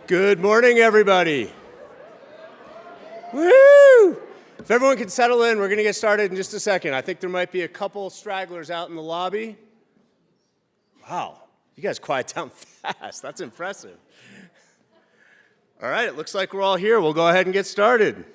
Good morning, everybody. Woo! If everyone can settle in, we're going to get started in just a second. I think there might be a couple stragglers out in the lobby. Wow, you guys quiet down fast. That's impressive. All right, it looks like we're all here. We'll go ahead and get started.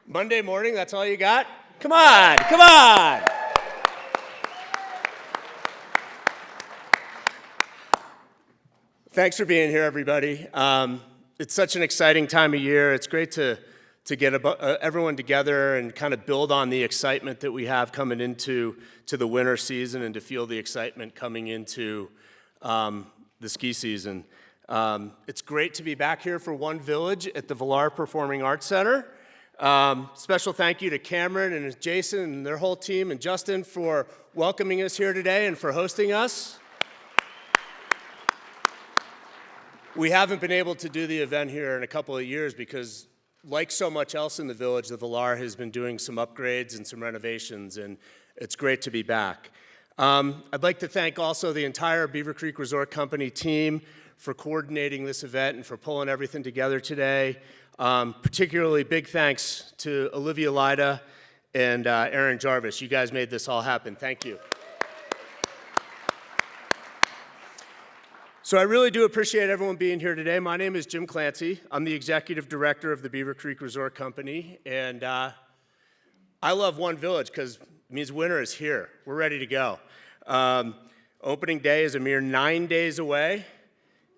Monday morning, that's all you got? Come on, come on. Thanks for being here, everybody. It's such an exciting time of year. It's great to get everyone together and kind of build on the excitement that we have coming into the winter season and to feel the excitement coming into the ski season. It's great to be back here for One Village at the Villar Performing Arts Center. Special thank you to Cameron and Jason and their whole team and Justin for welcoming us here today and for hosting us. We haven't been able to do the event here in a couple of years because, like so much else in the village, the Villar has been doing some upgrades and some renovations, and it's great to be back. I'd like to thank also the entire Beaver Creek Resort Company team for coordinating this event and for pulling everything together today. Particularly big thanks to Olivia Lida and Aaron Jarvis. You guys made this all happen. Thank you. So I really do appreciate everyone being here today. My name is Jim Clancy. I'm the executive director of the Beaver Creek Resort Company, and I love One Village because it means winter is here. We're ready to go. Opening day is a mere 9 days away.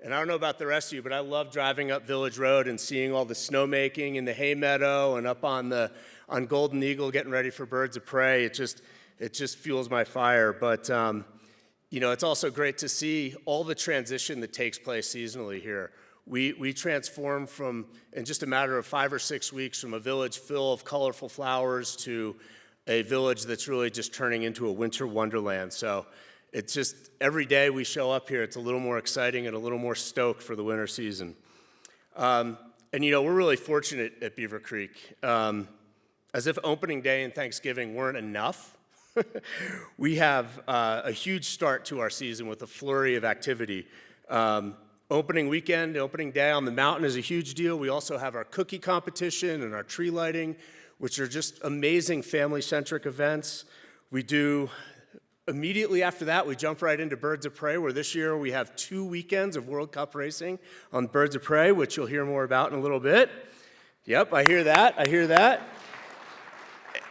And I don't know about the rest of you, but I love driving up Village Road and seeing all the snowmaking in the hay meadow and up on Golden Eagle getting ready for birds of prey. It just fuels my fire. But it's also great to see all the transition that takes place seasonally here. We transform from, in just a matter of 5 or 6 weeks, from a village full of colorful flowers to a village that's really just turning into a winter wonderland. So it's just, every day we show up here, it's a little more exciting and a little more stoked for the winter season. And we're really fortunate at Beaver Creek. As if opening day and Thanksgiving weren't enough, we have a huge start to our season with a flurry of activity. Opening weekend, opening day on the mountain is a huge deal. We also have our cookie competition and our tree lighting, which are just amazing family-centric events. Immediately after that, we jump right into Birds of Prey, where this year we have 2 weekends of World Cup racing on Birds of Prey, which you'll hear more about in a little bit. Yep, I hear that.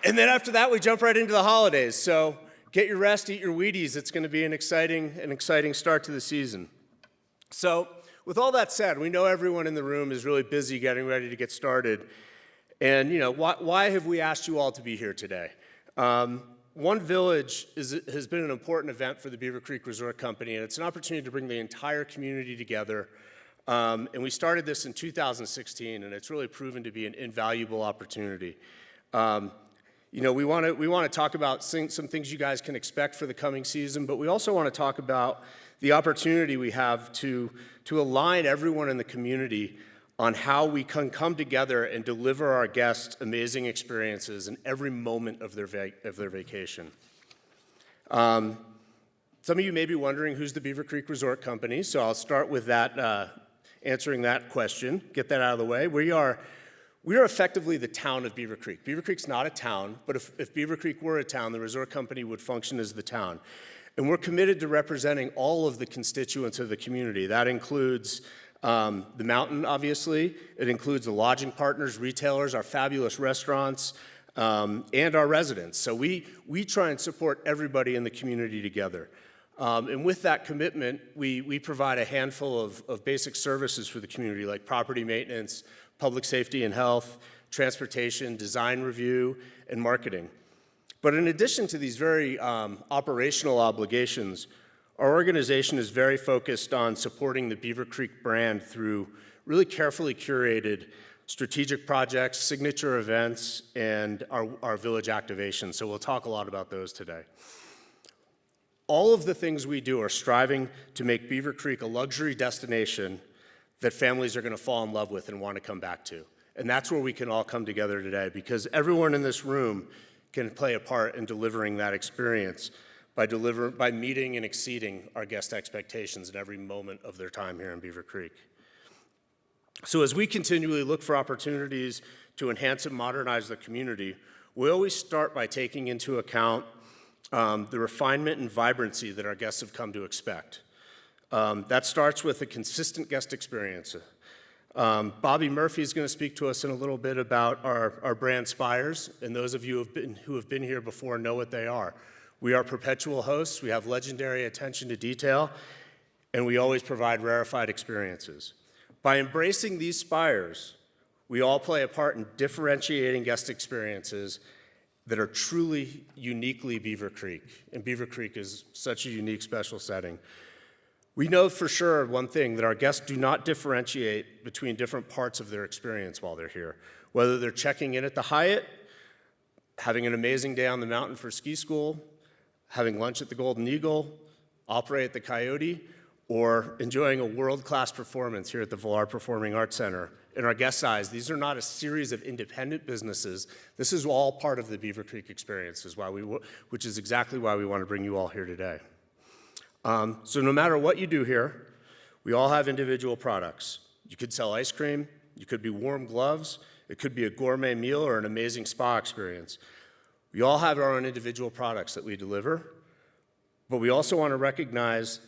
And then after that, we jump right into the holidays. So get your rest, eat your Wheaties. It's going to be an exciting start to the season. So with all that said, we know everyone in the room is really busy getting ready to get started. And why have we asked you all to be here today? One Village has been an important event for the Beaver Creek Resort Company, and it's an opportunity to bring the entire community together. And we started this in 2016, and it's really proven to be an invaluable opportunity. We want to talk about some things you guys can expect for the coming season, but we also want to talk about the opportunity we have to align everyone in the community on how we can come together and deliver our guests amazing experiences in every moment of their vacation. Some of you may be wondering who's the Beaver Creek Resort Company, so I'll start with that, answering that question, get that out of the way. We are effectively the town of Beaver Creek. Beaver Creek's not a town, but if Beaver Creek were a town, the resort company would function as the town. And we're committed to representing all of the constituents of the community. That includes the mountain, obviously. It includes the lodging partners, retailers, our fabulous restaurants, and our residents. So we try and support everybody in the community together. And with that commitment, we provide a handful of basic services for the community, like property maintenance, public safety and health, transportation, design review, and marketing. But in addition to these very operational obligations, our organization is very focused on supporting the Beaver Creek brand through really carefully curated strategic projects, signature events, and our village activations. So we'll talk a lot about those today. All of the things we do are striving to make Beaver Creek a luxury destination that families are going to fall in love with and want to come back to. And that's where we can all come together today, because everyone in this room can play a part in delivering that experience by meeting and exceeding our guest expectations at every moment of their time here in Beaver Creek. So as we continually look for opportunities to enhance and modernize the community, we always start by taking into account the refinement and vibrancy that our guests have come to expect. That starts with a consistent guest experience. Bobby Murphy is going to speak to us in a little bit about our brand spires, and those of you who have been here before know what they are. We are perpetual hosts, we have legendary attention to detail, and we always provide rarefied experiences. By embracing these spires, we all play a part in differentiating guest experiences that are truly uniquely Beaver Creek, and Beaver Creek is such a unique, special setting. We know for sure one thing, that our guests do not differentiate between different parts of their experience while they're here. Whether they're checking in at the Hyatt, having an amazing day on the mountain for ski school, having lunch at the Golden Eagle, operate at the Coyote, or enjoying a world-class performance here at the Villar Performing Arts Center. In our guest eyes, these are not a series of independent businesses. This is all part of the Beaver Creek experience, which is exactly why we want to bring you all here today. So no matter what you do here, we all have individual products. You could sell ice cream, you could be warm gloves, it could be a gourmet meal or an amazing spa experience. We all have our own individual products that we deliver, but we also want to recognize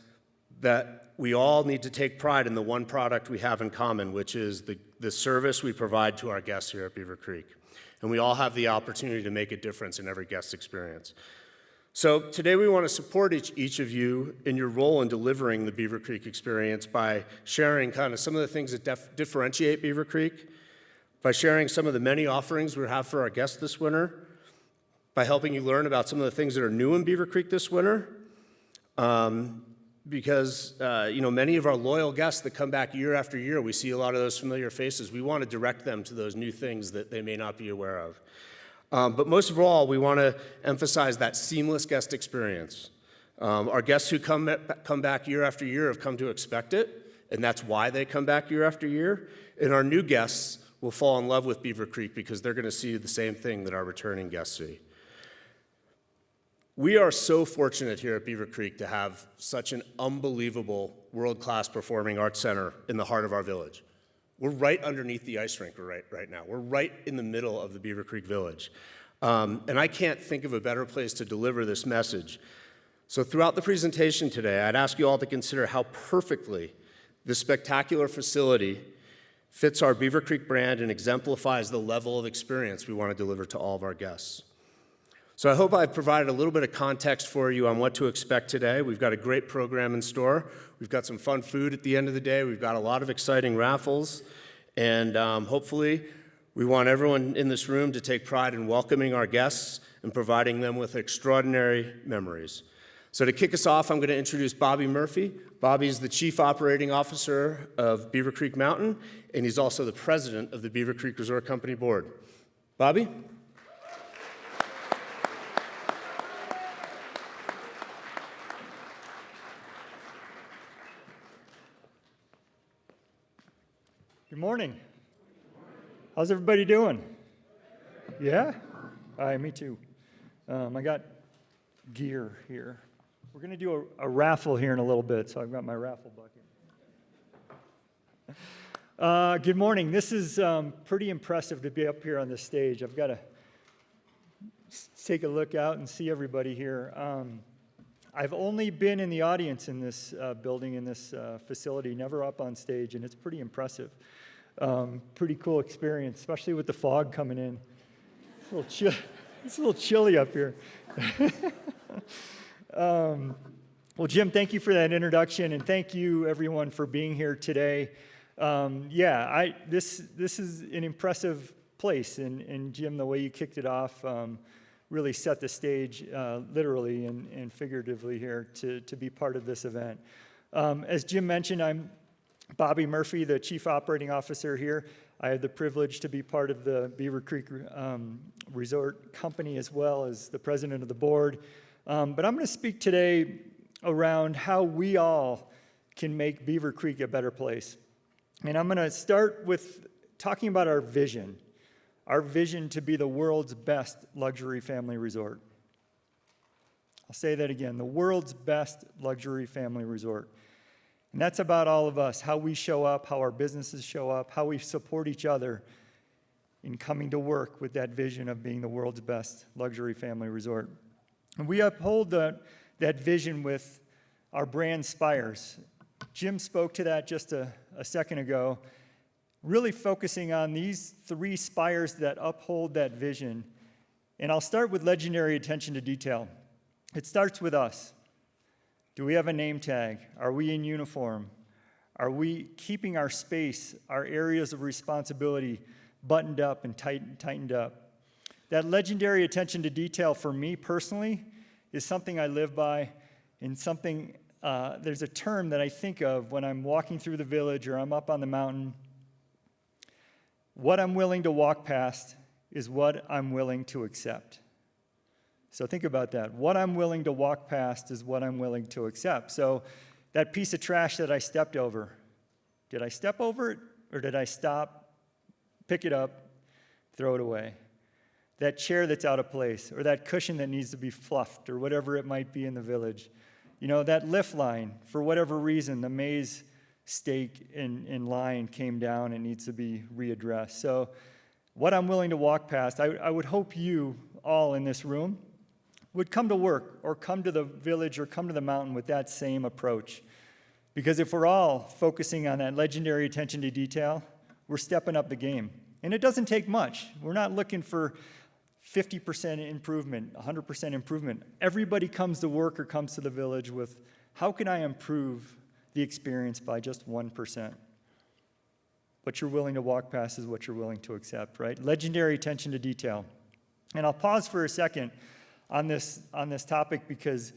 that we all need to take pride in the one product we have in common, which is the service we provide to our guests here at Beaver Creek. And we all have the opportunity to make a difference in every guest experience. So today we want to support each of you in your role in delivering the Beaver Creek experience by sharing kind of some of the things that differentiate Beaver Creek, by sharing some of the many offerings we have for our guests this winter, by helping you learn about some of the things that are new in Beaver Creek this winter, because many of our loyal guests that come back year after year, we see a lot of those familiar faces. We want to direct them to those new things that they may not be aware of. But most of all, we want to emphasize that seamless guest experience. Our guests who come back year after year have come to expect it, and that's why they come back year after year. And our new guests will fall in love with Beaver Creek because they're going to see the same thing that our returning guests see. We are so fortunate here at Beaver Creek to have such an unbelievable world-class performing arts center in the heart of our village. We're right underneath the ice rink right now. We're right in the middle of the Beaver Creek Village. And I can't think of a better place to deliver this message. So throughout the presentation today, I'd ask you all to consider how perfectly this spectacular facility fits our Beaver Creek brand and exemplifies the level of experience we want to deliver to all of our guests. So I hope I've provided a little bit of context for you on what to expect today. We've got a great program in store. We've got some fun food at the end of the day. We've got a lot of exciting raffles. And hopefully, we want everyone in this room to take pride in welcoming our guests and providing them with extraordinary memories. So to kick us off, I'm going to introduce Bobby Murphy. Bobby's the Chief Operating Officer of Beaver Creek Mountain, and he's also the President of the Beaver Creek Resort Company Board. Bobby? Good morning. How's everybody doing? Yeah? All right, me too. I got gear here. We're going to do a raffle here in a little bit, so I've got my raffle bucket. Good morning. This is pretty impressive to be up here on this stage. I've got to take a look out and see everybody here. I've only been in the audience in this building, in this facility, never up on stage, and it's pretty impressive. Pretty cool experience, especially with the fog coming in. It's a little chilly up here. Well, Jim, thank you for that introduction, and thank you, everyone, for being here today. This is an impressive place, and Jim, the way you kicked it off really set the stage, literally and figuratively here, to be part of this event. As Jim mentioned, I'm Bobby Murphy, the Chief Operating Officer here. I have the privilege to be part of the Beaver Creek Resort Company as well as the president of the board. But I'm going to speak today around how we all can make Beaver Creek a better place. And I'm going to start with talking about our vision to be the world's best luxury family resort. I'll say that again, the world's best luxury family resort. And that's about all of us, how we show up, how our businesses show up, how we support each other in coming to work with that vision of being the world's best luxury family resort. And we uphold that vision with our brand spires. Jim spoke to that just a second ago, really focusing on these 3 spires that uphold that vision. And I'll start with legendary attention to detail. It starts with us. Do we have a name tag? Are we in uniform? Are we keeping our space, our areas of responsibility buttoned up and tightened up? That legendary attention to detail for me personally is something I live by, and something, there's a term that I think of when I'm walking through the village or I'm up on the mountain. What I'm willing to walk past is what I'm willing to accept. So think about that. What I'm willing to walk past is what I'm willing to accept. So that piece of trash that I stepped over, did I step over it or did I stop, pick it up, throw it away? That chair that's out of place, or that cushion that needs to be fluffed, or whatever it might be in the village. You know, that lift line, for whatever reason, the maze stake in line came down and needs to be readdressed. So what I'm willing to walk past, I would hope you all in this room would come to work or come to the village or come to the mountain with that same approach. Because if we're all focusing on that legendary attention to detail, we're stepping up the game. And it doesn't take much. We're not looking for 50% improvement, 100% improvement. Everybody comes to work or comes to the village with, how can I improve the experience by just 1%? What you're willing to walk past is what you're willing to accept, right? Legendary attention to detail. And I'll pause for a second on this topic, because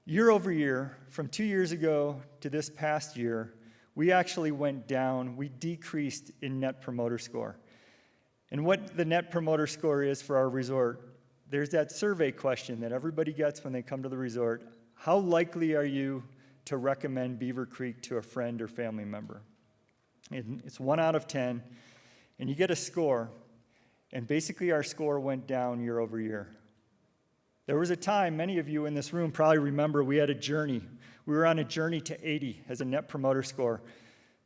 year over year, from 2 years ago to this past year, we actually went down, we decreased in Net Promoter Score. And what the Net Promoter Score is for our resort, there's that survey question that everybody gets when they come to the resort. How likely are you to recommend Beaver Creek to a friend or family member? And it's 1 out of 10, and you get a score. And basically our score went down year over year. There was a time, many of you in this room probably remember, we had a journey. We were on a journey to 80 as a Net Promoter Score.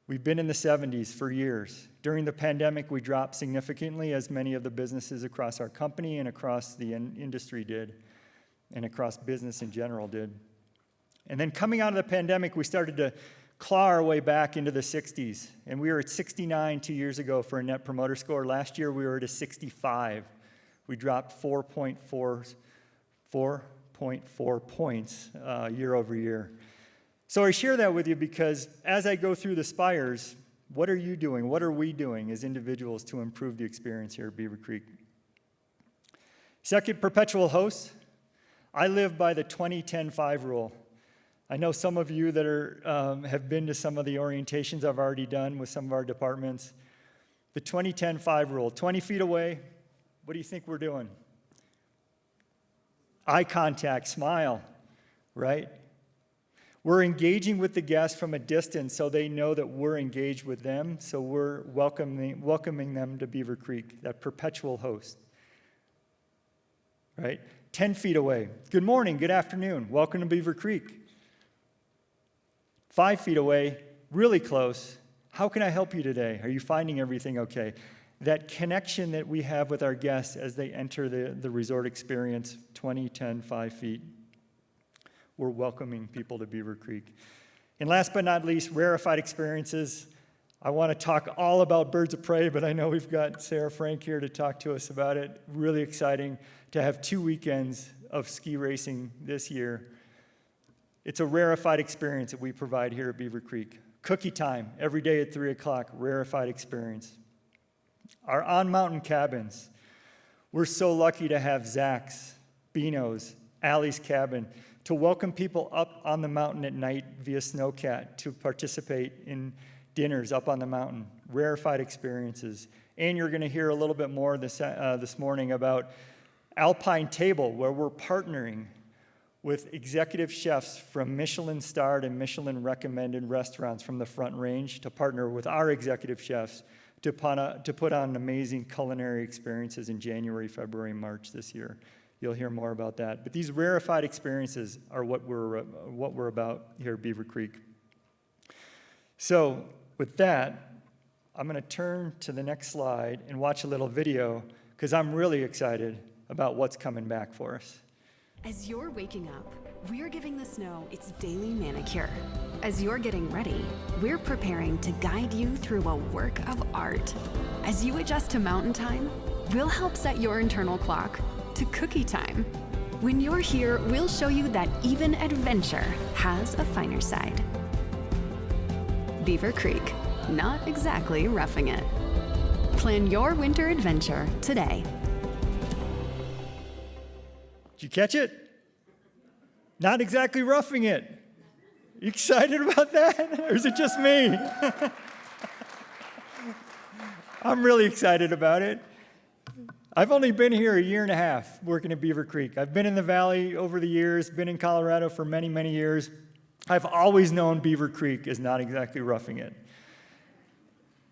We've been in the 70s for years. During the pandemic, we dropped significantly, as many of the businesses across our company and across the industry did, and across business in general did. And then coming out of the pandemic, we started to claw our way back into the 60s. And we were at 69 2 years ago for a Net Promoter Score. Last year, we were at a 65. We dropped 4.4 points year over year. So I share that with you because as I go through the spires, what are you doing? What are we doing as individuals to improve the experience here at Beaver Creek? Second, perpetual hosts. I live by the 20-10-5 rule. I know some of you that have been to some of the orientations I've already done with some of our departments. The 20-10-5 rule, 20 feet away, what do you think we're doing? Eye contact, smile, right? We're engaging with the guests from a distance so they know that we're engaged with them, so we're welcoming them to Beaver Creek, that perpetual host, right? 10 feet away, good morning, good afternoon, welcome to Beaver Creek. 5 feet away, really close, how can I help you today? Are you finding everything okay? That connection that we have with our guests as they enter the resort experience, 20, 10, 5 feet. We're welcoming people to Beaver Creek. And last but not least, rarefied experiences. I want to talk all about Birds of Prey, but I know we've got Sarah Frank here to talk to us about it. Really exciting to have 2 weekends of ski racing this year. It's a rarefied experience that we provide here at Beaver Creek. Cookie time, every day at 3 o'clock, rarefied experience. Our on-mountain cabins. We're so lucky to have Zach's, Bino's, Allie's cabin to welcome people up on the mountain at night via Snowcat to participate in dinners up on the mountain, rarefied experiences. And you're going to hear a little bit more this morning about Alpine Table, where we're partnering with executive chefs from Michelin-starred and Michelin-recommended restaurants from the Front Range to partner with our executive chefs to put on amazing culinary experiences in January, February, March this year. You'll hear more about that. But these rarefied experiences are what we're about here at Beaver Creek. So with that, I'm going to turn to the next slide and watch a little video because I'm really excited about what's coming back for us. As you're waking up, we're giving the snow its daily manicure. As you're getting ready, we're preparing to guide you through a work of art. As you adjust to mountain time, we'll help set your internal clock to cookie time. When you're here, we'll show you that even adventure has a finer side. Beaver Creek, not exactly roughing it. Plan your winter adventure today. Did you catch it? Not exactly roughing it. You excited about that? Or is it just me? I'm really excited about it. I've only been here a year and a half working at Beaver Creek. I've been in the valley over the years, been in Colorado for many, many years. I've always known Beaver Creek is not exactly roughing it.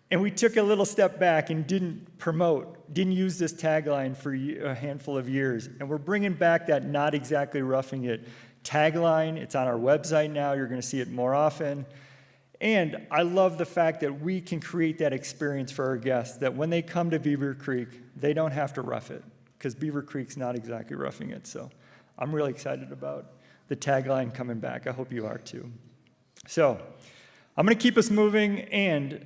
And we took a little step back and didn't use this tagline for a handful of years. And we're bringing back that not exactly roughing it tagline. It's on our website now. You're going to see it more often. And I love the fact that we can create that experience for our guests, that when they come to Beaver Creek, they don't have to rough it, because Beaver Creek's not exactly roughing it. So I'm really excited about the tagline coming back. I hope you are too. So I'm going to keep us moving, and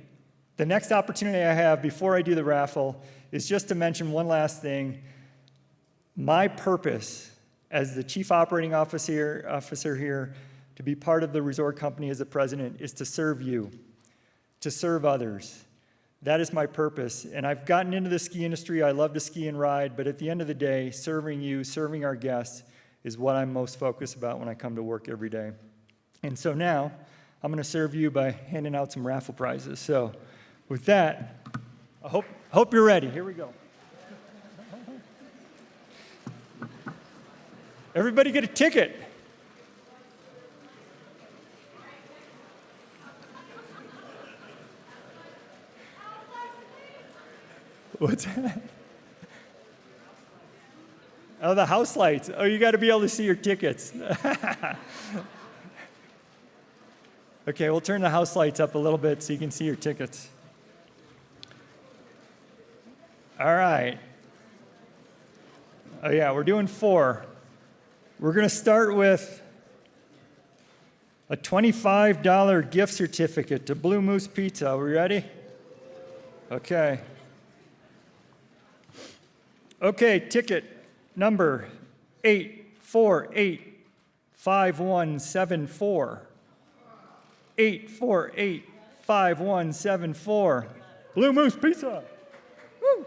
the next opportunity I have before I do the raffle is just to mention one last thing. My purpose as the Chief Operating Officer here, to be part of the resort company as the president, is to serve you, to serve others. That is my purpose. And I've gotten into the ski industry. I love to ski and ride, but at the end of the day, serving you, serving our guests is what I'm most focused about when I come to work every day. And so now, I'm going to serve you by handing out some raffle prizes. So with that, I hope you're ready. Here we go. Everybody get a ticket. What's that? Oh, the house lights. Oh, you got to be able to see your tickets. Okay, we'll turn the house lights up a little bit so you can see your tickets. All right. Oh, yeah, we're doing 4. We're going to start with a $25 gift certificate to Blue Moose Pizza. Are we ready? Okay. Okay, ticket number 8485174. 8485174. Blue Moose Pizza. Woo.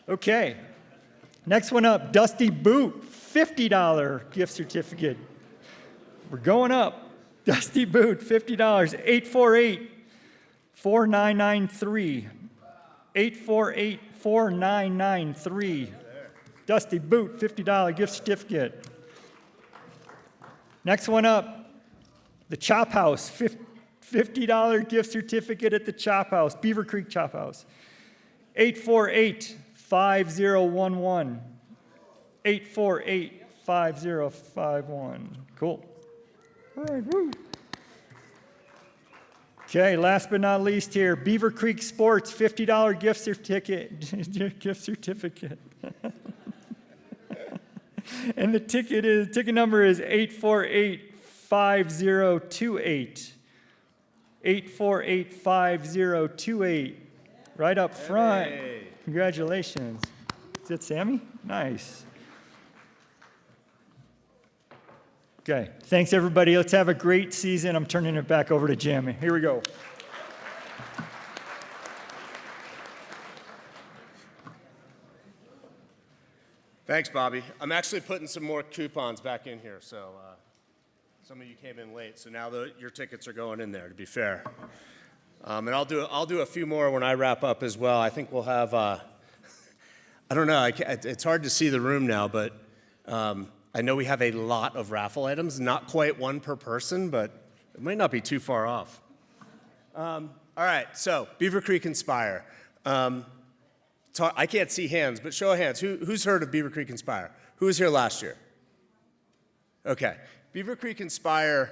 Okay, next one up, Dusty Boot, $50 gift certificate. We're going up. Dusty Boot, $50, 848-4993. 848-4993. Dusty Boot, $50 gift certificate. Next one up, the Chop House, $50 gift certificate at the Chop House, Beaver Creek Chop House. 848-5011. 848-5051. Cool. All right, woo. Okay, last but not least here, Beaver Creek Sports, $50 gift certificate. And the ticket number is 848-5028. 848-5028. Right up front. Hey. Congratulations. Is that Sammy? Nice. Okay, thanks everybody. Let's have a great season. I'm turning it back over to Jim. Here we go. Thanks, Bobby. I'm actually putting some more coupons back in here, so some of you came in late, so now your tickets are going in there, to be fair. And I'll do a few more when I wrap up as well. I think we'll have, I don't know, it's hard to see the room now, but I know we have a lot of raffle items, not quite one per person, but it might not be too far off. All right, so Beaver Creek Inspire. I can't see hands, but show of hands. Who's heard of Beaver Creek Inspire? Who was here last year? Okay. Beaver Creek Inspire,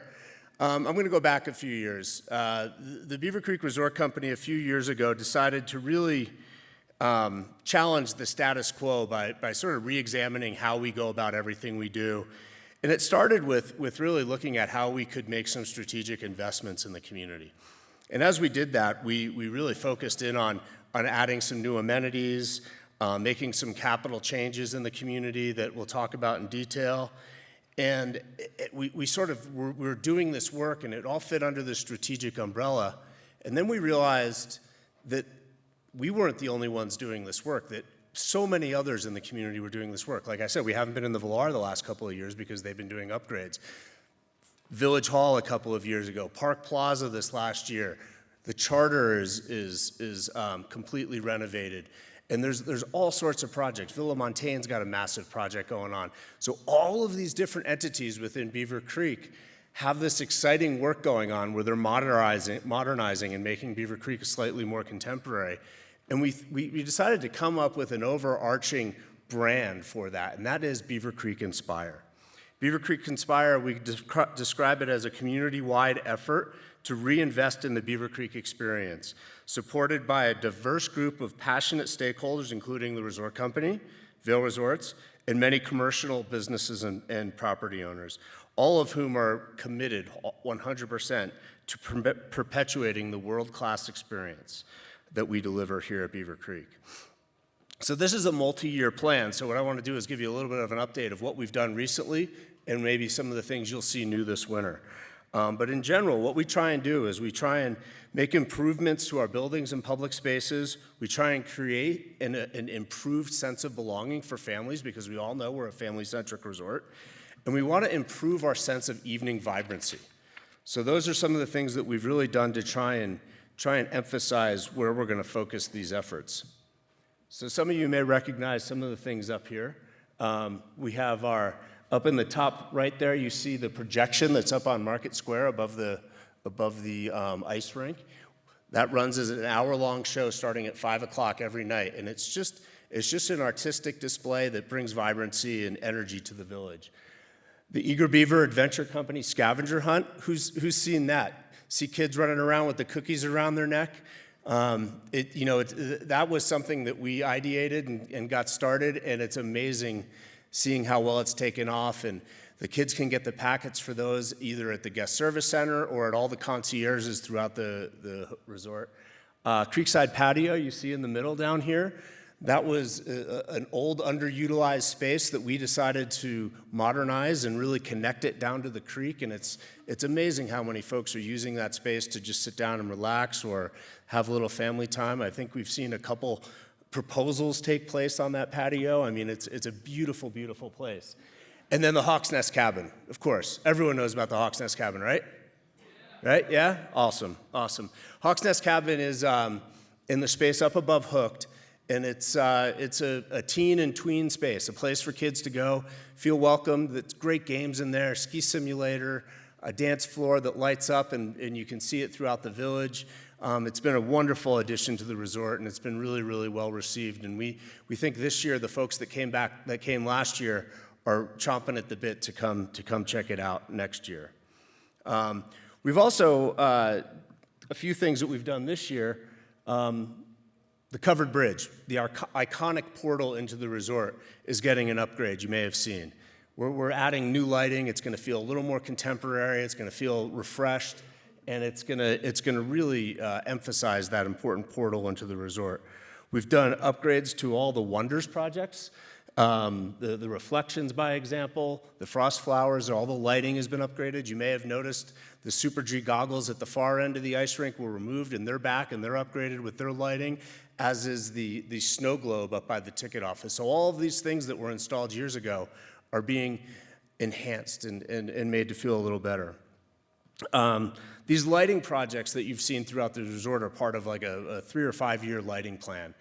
I'm going to go back a few years. The Beaver Creek Resort Company a few years ago decided to really challenge the status quo by sort of re-examining how we go about everything we do. And it started with really looking at how we could make some strategic investments in the community. And as we did that, we really focused in on adding some new amenities, making some capital changes in the community that we'll talk about in detail. And we sort of were doing this work, and it all fit under the strategic umbrella. And then we realized that we weren't the only ones doing this work, that so many others in the community were doing this work. Like I said, we haven't been in the Villar the last couple of years because they've been doing upgrades. Village Hall a couple of years ago, Park Plaza this last year. The charter is completely renovated. And there's all sorts of projects. Villa Montaigne's got a massive project going on. So all of these different entities within Beaver Creek have this exciting work going on where they're modernizing and making Beaver Creek slightly more contemporary. And we decided to come up with an overarching brand for that, and that is Beaver Creek Inspire. Beaver Creek Inspire, we describe it as a community-wide effort to reinvest in the Beaver Creek experience, supported by a diverse group of passionate stakeholders, including the resort company, Vail Resorts, and many commercial businesses and property owners, all of whom are committed 100% to perpetuating the world-class experience that we deliver here at Beaver Creek. So this is a multi-year plan, so what I want to do is give you a little bit of an update of what we've done recently and maybe some of the things you'll see new this winter. But in general, what we try and do is we try and make improvements to our buildings and public spaces. We try and create an improved sense of belonging for families because we all know we're a family-centric resort. And we want to improve our sense of evening vibrancy. So those are some of the things that we've really done to try and emphasize where we're going to focus these efforts. So some of you may recognize some of the things up here. We have up in the top right there, you see the projection that's up on Market Square above the ice rink. That runs as an hour-long show starting at 5 o'clock every night, and it's just an artistic display that brings vibrancy and energy to the village. The Eager Beaver Adventure Company scavenger hunt, who's seen that? See kids running around with the cookies around their neck? That was something that we ideated and got started, and it's amazing seeing how well it's taken off. And the kids can get the packets for those either at the guest service center or at all the concierges throughout the resort. Creekside Patio, you see in the middle down here, that was an old underutilized space that we decided to modernize and really connect it down to the creek. And it's amazing how many folks are using that space to just sit down and relax or have a little family time. I think we've seen a couple proposals take place on that patio. I mean, it's a beautiful, beautiful place. And then the Hawk's Nest Cabin, of course. Everyone knows about the Hawk's Nest Cabin, right? Yeah. Right? Yeah? Awesome, awesome. Hawk's Nest Cabin is in the space up above Hooked, and it's a teen and tween space, a place for kids to go, feel welcome. There's great games in there, ski simulator, a dance floor that lights up, and you can see it throughout the village. It's been a wonderful addition to the resort, and it's been really, really well received. And we think this year the folks that came last year are chomping at the bit to come check it out next year. We've also a few things that we've done this year. The covered bridge, the iconic portal into the resort, is getting an upgrade. You may have seen. We're adding new lighting. It's going to feel a little more contemporary. It's going to feel refreshed. And it's gonna really emphasize that important portal into the resort. We've done upgrades to all the Wonders projects. The reflections, by example, the frost flowers, all the lighting has been upgraded. You may have noticed the Super G goggles at the far end of the ice rink were removed, and they're back, and they're upgraded with their lighting, as is the snow globe up by the ticket office. So all of these things that were installed years ago are being enhanced and made to feel a little better. These lighting projects that you've seen throughout the resort are part of like a 3 or 5 year lighting plan.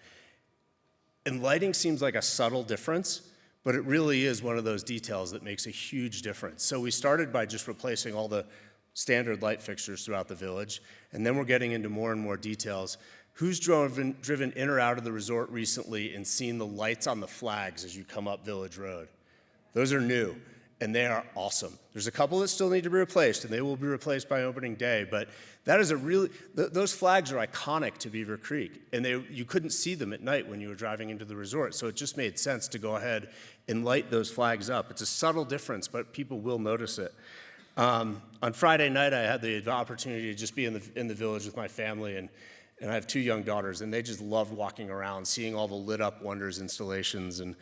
And lighting seems like a subtle difference, but it really is one of those details that makes a huge difference. So we started by just replacing all the standard light fixtures throughout the village, and then we're getting into more and more details. Who's driven in or out of the resort recently and seen the lights on the flags as you come up Village Road? Those are new, and they are awesome. There's a couple that still need to be replaced, and they will be replaced by opening day, but that is those flags are iconic to Beaver Creek, and you couldn't see them at night when you were driving into the resort, so it just made sense to go ahead and light those flags up. It's a subtle difference, but people will notice it. On Friday night, I had the opportunity to just be in the village with my family, and I have 2 young daughters, and they just loved walking around, seeing all the lit up Wonders installations, and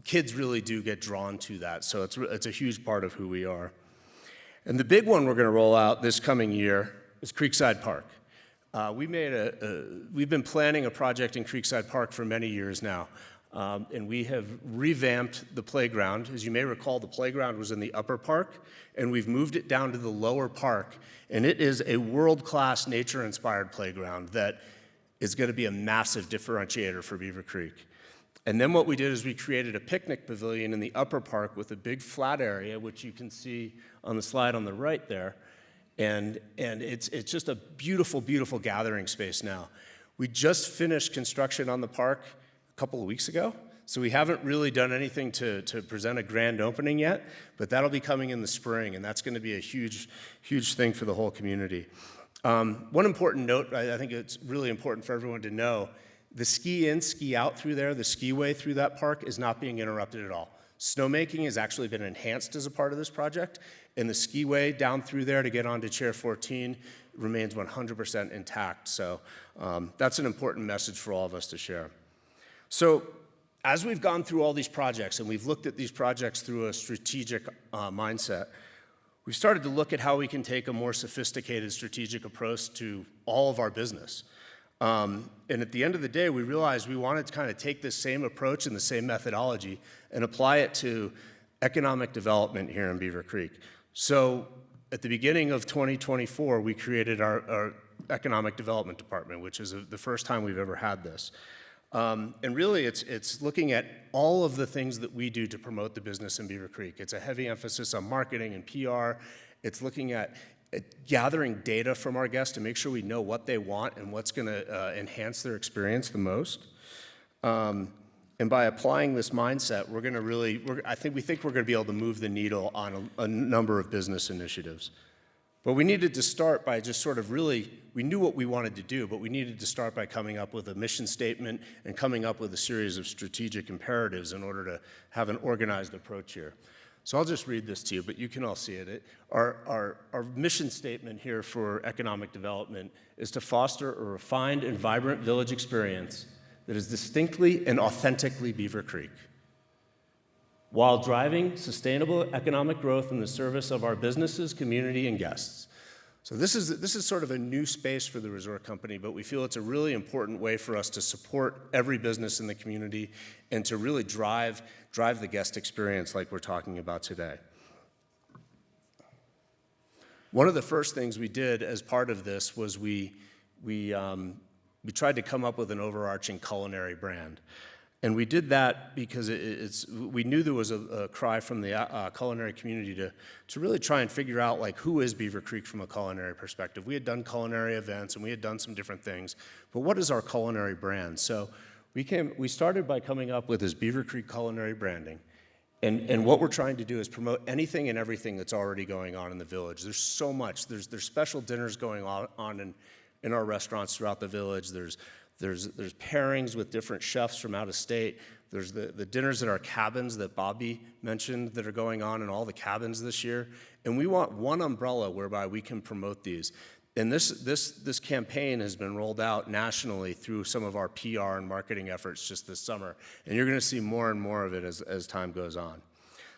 kids really do get drawn to that, so it's a huge part of who we are. And the big one we're going to roll out this coming year is Creekside Park. We've been planning a project in Creekside Park for many years now, and we have revamped the playground. As you may recall, the playground was in the upper park, and we've moved it down to the lower park, and it is a world-class nature-inspired playground that is going to be a massive differentiator for Beaver Creek. And then what we did is we created a picnic pavilion in the upper park with a big flat area, which you can see on the slide on the right there. And it's just a beautiful, beautiful gathering space now. We just finished construction on the park a couple of weeks ago, so we haven't really done anything to present a grand opening yet, but that'll be coming in the spring, and that's going to be a huge, huge thing for the whole community. One important note, I think it's really important for everyone to know, the ski in, ski out through there, the skiway through that park is not being interrupted at all. Snowmaking has actually been enhanced as a part of this project, and the skiway down through there to get onto Chair 14 remains 100% intact. So that's an important message for all of us to share. So as we've gone through all these projects, and we've looked at these projects through a strategic mindset, we've started to look at how we can take a more sophisticated strategic approach to all of our business. And at the end of the day, we realized we wanted to kind of take this same approach and the same methodology and apply it to economic development here in Beaver Creek. So at the beginning of 2024, we created our economic development department, which is the first time we've ever had this. And really, it's looking at all of the things that we do to promote the business in Beaver Creek. It's a heavy emphasis on marketing and PR. It's looking at gathering data from our guests to make sure we know what they want and what's going to enhance their experience the most. And by applying this mindset, we're going to really, we think we're going to be able to move the needle on a number of business initiatives. But we needed to start by just sort of really, we knew what we wanted to do, but we needed to start by coming up with a mission statement and coming up with a series of strategic imperatives in order to have an organized approach here. So I'll just read this to you, but you can all see it. Our mission statement here for economic development is to foster a refined and vibrant village experience that is distinctly and authentically Beaver Creek, while driving sustainable economic growth in the service of our businesses, community, and guests. So this is sort of a new space for the resort company, but we feel it's a really important way for us to support every business in the community and to really drive the guest experience like we're talking about today. One of the first things we did as part of this was we tried to come up with an overarching culinary brand. And we did that because we knew there was a cry from the culinary community to really try and figure out, like, who is Beaver Creek from a culinary perspective. We had done culinary events and we had done some different things, but what is our culinary brand? So we started by coming up with this Beaver Creek culinary branding. And what we're trying to do is promote anything and everything that's already going on in the village. There's so much. There's special dinners going on in our restaurants throughout the village. There's pairings with different chefs from out of state. There's the dinners at our cabins that Bobby mentioned that are going on in all the cabins this year. And we want one umbrella whereby we can promote these. And this campaign has been rolled out nationally through some of our PR and marketing efforts just this summer. And you're going to see more and more of it as time goes on.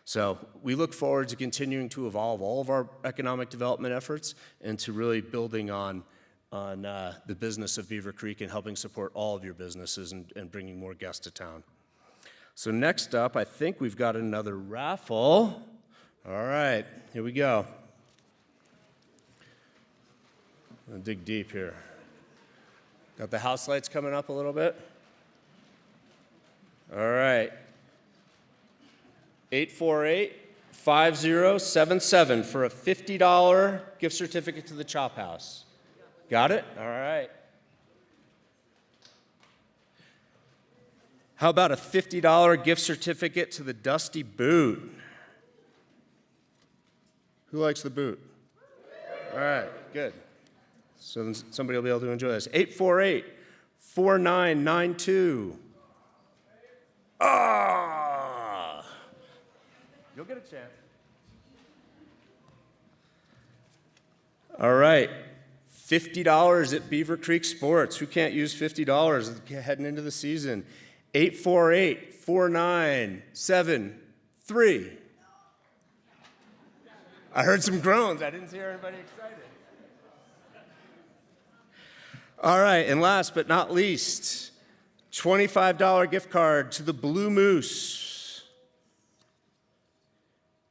So we look forward to continuing to evolve all of our economic development efforts and to really building on the business of Beaver Creek and helping support all of your businesses and bringing more guests to town. So next up, I think we've got another raffle. All right, here we go. I'm gonna dig deep here. Got the house lights coming up a little bit? All right. 848-5077 for a $50 gift certificate to the Chop House. Got it? All right. How about a $50 gift certificate to the Dusty Boot? Who likes the boot? All right, good. So then somebody will be able to enjoy this. 848-4992. Ah! You'll get a chance. All right. $50 at Beaver Creek Sports. Who can't use $50 heading into the season? 848-4973. I heard some groans. I didn't hear anybody excited. All right, and last but not least, $25 gift card to the Blue Moose.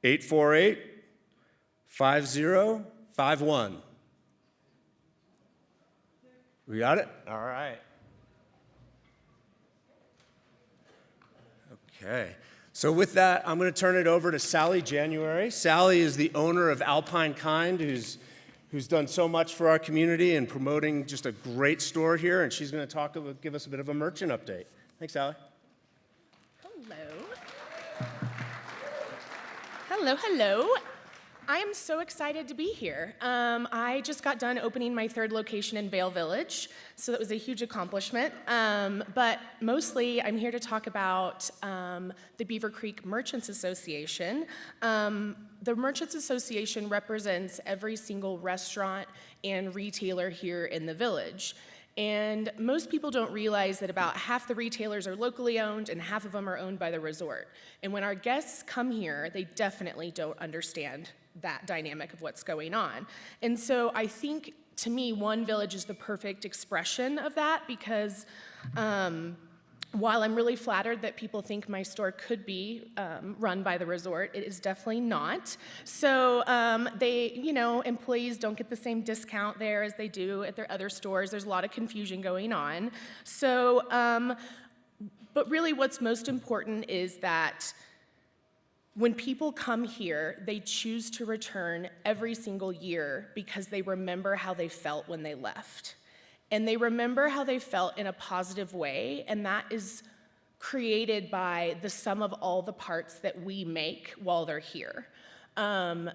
848-5051. We got it? All right. Okay. So with that, I'm going to turn it over to Sally January. Sally is the owner of Alpine Kind, who's done so much for our community and promoting just a great store here, and she's going to give us a bit of a merchant update. Thanks, Sally. Hello. I am so excited to be here. I just got done opening my third location in Vail Village, so that was a huge accomplishment. But mostly, I'm here to talk about the Beaver Creek Merchants Association. The Merchants Association represents every single restaurant and retailer here in the village. And most people don't realize that about half the retailers are locally owned and half of them are owned by the resort. And when our guests come here, they definitely don't understand that dynamic of what's going on. And so I think, to me, One Village is the perfect expression of that, because while I'm really flattered that people think my store could be run by the resort, it is definitely not. So employees don't get the same discount there as they do at their other stores. There's a lot of confusion going on. So, but really what's most important is that when people come here, they choose to return every single year because they remember how they felt when they left. And they remember how they felt in a positive way, and that is created by the sum of all the parts that we make while they're here.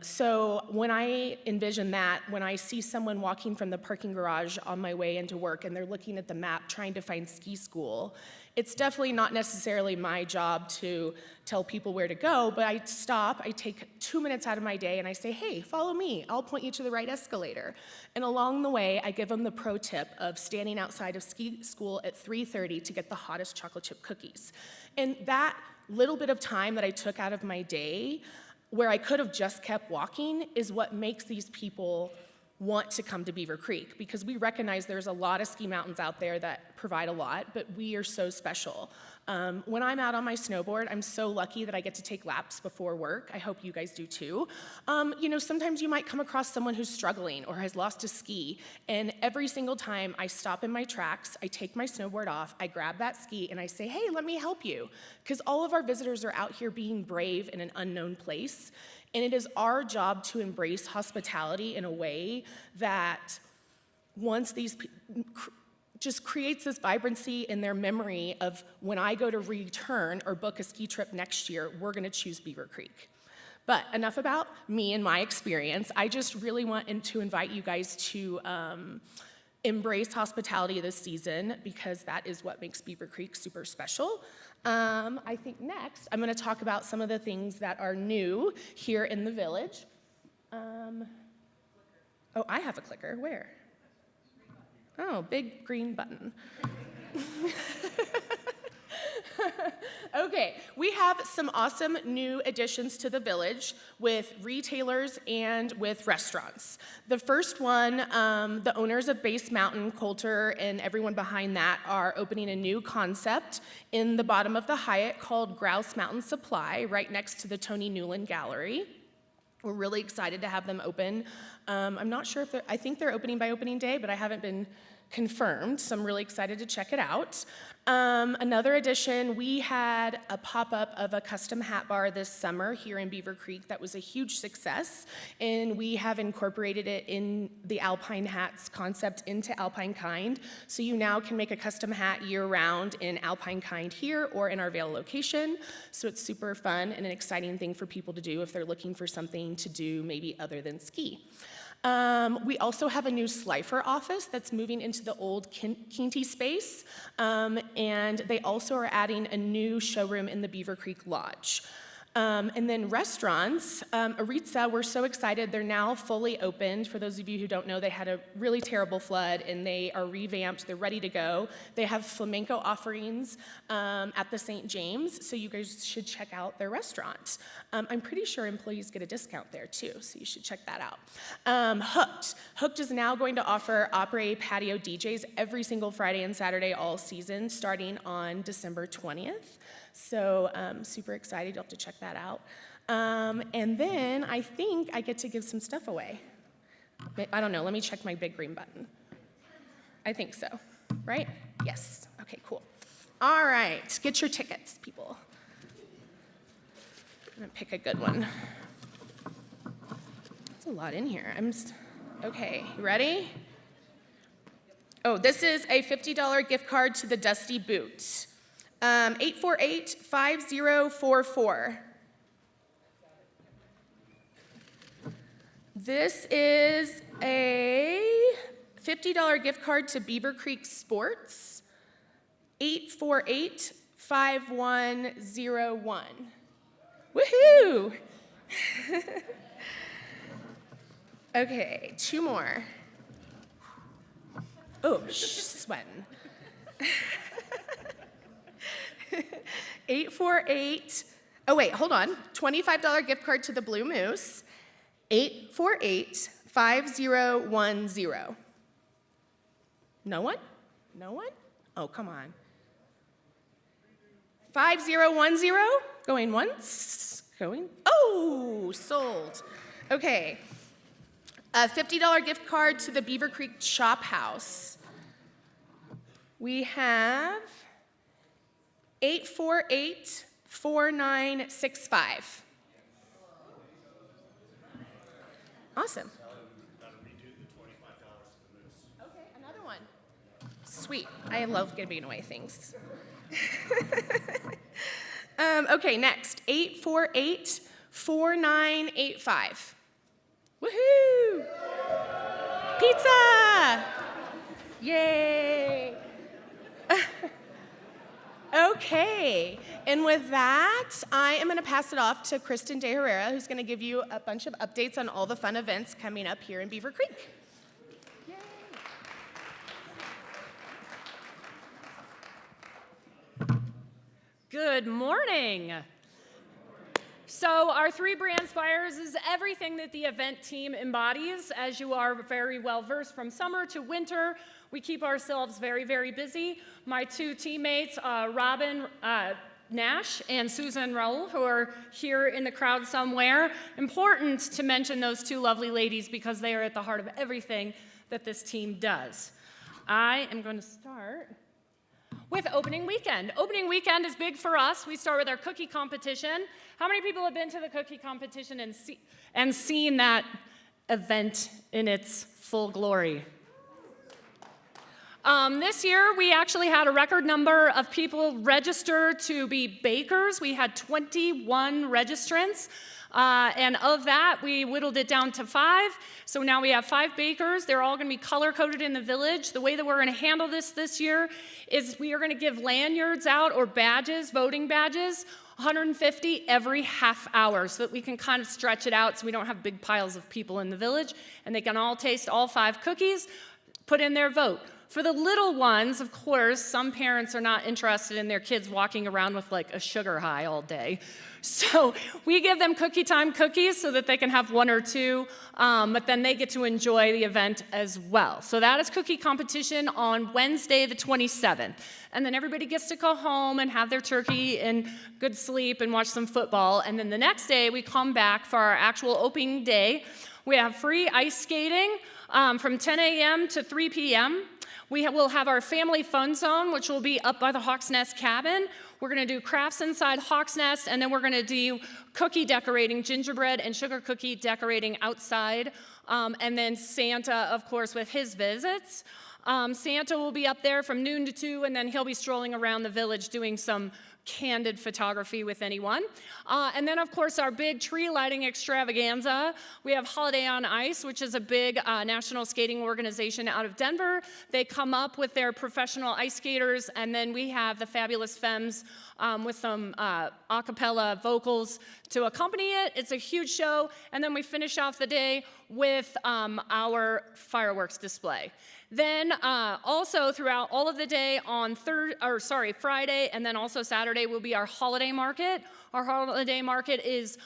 So when I envision that, when I see someone walking from the parking garage on my way into work and they're looking at the map trying to find ski school, it's definitely not necessarily my job to tell people where to go, but I stop, I take 2 minutes out of my day and I say, hey, follow me, I'll point you to the right escalator. And along the way, I give them the pro tip of standing outside of ski school at 3:30 to get the hottest chocolate chip cookies. And that little bit of time that I took out of my day, where I could have just kept walking, is what makes these people want to come to Beaver Creek, because we recognize there's a lot of ski mountains out there that provide a lot, but we are so special. When I'm out on my snowboard, I'm so lucky that I get to take laps before work. I hope you guys do too. Sometimes you might come across someone who's struggling or has lost a ski, and every single time I stop in my tracks, I take my snowboard off, I grab that ski, and I say, hey, let me help you. Because all of our visitors are out here being brave in an unknown place, and it is our job to embrace hospitality in a way that once these just creates this vibrancy in their memory of when I go to return or book a ski trip next year, we're gonna choose Beaver Creek. But enough about me and my experience. I just really want to invite you guys to embrace hospitality this season, because that is what makes Beaver Creek super special. I think next, I'm gonna talk about some of the things that are new here in the village. Oh, I have a clicker, where? Oh, big green button. Okay, we have some awesome new additions to the village with retailers and with restaurants. The first one, the owners of Base Mountain, Coulter, and everyone behind that are opening a new concept in the bottom of the Hyatt called Grouse Mountain Supply, right next to the Tony Newland Gallery. We're really excited to have them open. I'm not sure if I think they're opening by opening day, but I haven't been confirmed, so I'm really excited to check it out. Another addition, we had a pop-up of a custom hat bar this summer here in Beaver Creek that was a huge success, and we have incorporated it in the Alpine Hats concept into Alpine Kind, so you now can make a custom hat year-round in Alpine Kind here or in our Vail location, so it's super fun and an exciting thing for people to do if they're looking for something to do maybe other than ski. We also have a new Slifer office that's moving into the old Kinty space, and they also are adding a new showroom in the Beaver Creek Lodge. And then restaurants, Aritza, we're so excited. They're now fully opened. For those of you who don't know, they had a really terrible flood, and they are revamped. They're ready to go. They have flamenco offerings at the St. James, so you guys should check out their restaurant. I'm pretty sure employees get a discount there, too, so you should check that out. Hooked is now going to offer Opry patio DJs every single Friday and Saturday all season, starting on December 20th. So super excited, you'll have to check that out. And then I think I get to give some stuff away. I don't know, let me check my big green button. I think so, right? Yes, okay, cool. All right, get your tickets, people. I'm gonna pick a good one. There's a lot in here. Okay, you ready? Oh, this is a $50 gift card to the Dusty Boot. 848-5044. This is a $50 gift card to Beaver Creek Sports. 848-5101. Woohoo! Okay, two more. Oh, sweating. 848, oh wait, hold on. $25 gift card to the Blue Moose. 848-5010. No one? No one? Oh, come on. 5010? Going once? Going? Oh, sold. Okay. A $50 gift card to the Beaver Creek Chop House. We have 848-4965. Awesome. Okay, another one. Sweet. I love giving away things. Okay, next. 848-4985. Woohoo! Pizza! Yay! Okay, and with that, I am going to pass it off to Kristen De Herrera, who's going to give you a bunch of updates on all the fun events coming up here in Beaver Creek. Yay. Good morning. So our 3 brand spires is everything that the event team embodies. As you are very well versed from summer to winter, we keep ourselves very, very busy. My 2 teammates, Robin Nash and Susan Raoul, who are here in the crowd somewhere. Important to mention those 2 lovely ladies because they are at the heart of everything that this team does. I am going to start with opening weekend. Opening weekend is big for us. We start with our cookie competition. How many people have been to the cookie competition and seen that event in its full glory? This year, we actually had a record number of people register to be bakers. We had 21 registrants. And of that, we whittled it down to 5. So now we have 5 bakers. They're all going to be color-coded in the village. The way that we're going to handle this year is we are going to give lanyards out or badges, voting badges, 150 every half hour so that we can kind of stretch it out so we don't have big piles of people in the village. And they can all taste all 5 cookies, put in their vote. For the little ones, of course, some parents are not interested in their kids walking around with like a sugar high all day. So we give them cookie time cookies so that they can have one or two, but then they get to enjoy the event as well. So that is cookie competition on Wednesday the 27th. And then everybody gets to go home and have their turkey and good sleep and watch some football. And then the next day we come back for our actual opening day. We have free ice skating from 10 a.m. to 3 p.m. We will have our family fun zone, which will be up by the Hawk's Nest cabin. We're going to do crafts inside Hawk's Nest, and then we're going to do cookie decorating, gingerbread and sugar cookie decorating outside. And then Santa, of course, with his visits. Santa will be up there from noon to 2, and then he'll be strolling around the village doing some candid photography with anyone. And then, of course, our big tree lighting extravaganza. We have Holiday on Ice, which is a big national skating organization out of Denver. They come up with their professional ice skaters, and then we have the Fabulous Femmes with some a cappella vocals to accompany it. It's a huge show, and then we finish off the day with our fireworks display. Then also throughout all of the day on Friday and then also Saturday will be our holiday market. Our holiday market is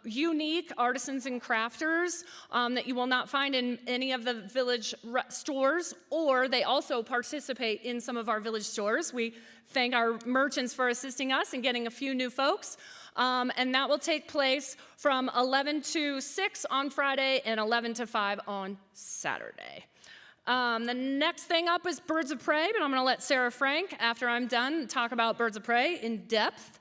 unique artisans and crafters that you will not find in any of the village stores, or they also participate in some of our village stores. We thank our merchants for assisting us in getting a few new folks. And that will take place from 11 to 6 on Friday and 11 to 5 on Saturday. The next thing up is Birds of Prey, but I'm going to let Sarah Frank, after I'm done, talk about Birds of Prey in depth.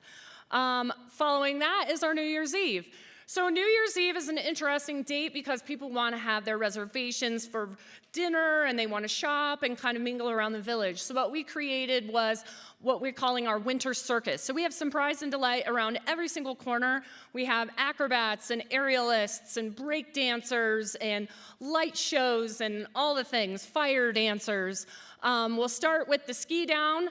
Following that is our New Year's Eve. So New Year's Eve is an interesting date because people want to have their reservations for dinner and they want to shop and kind of mingle around the village. So what we created was what we're calling our winter circus. So we have surprise and delight around every single corner. We have acrobats and aerialists and break dancers and light shows and all the things, fire dancers. We'll start with the ski down,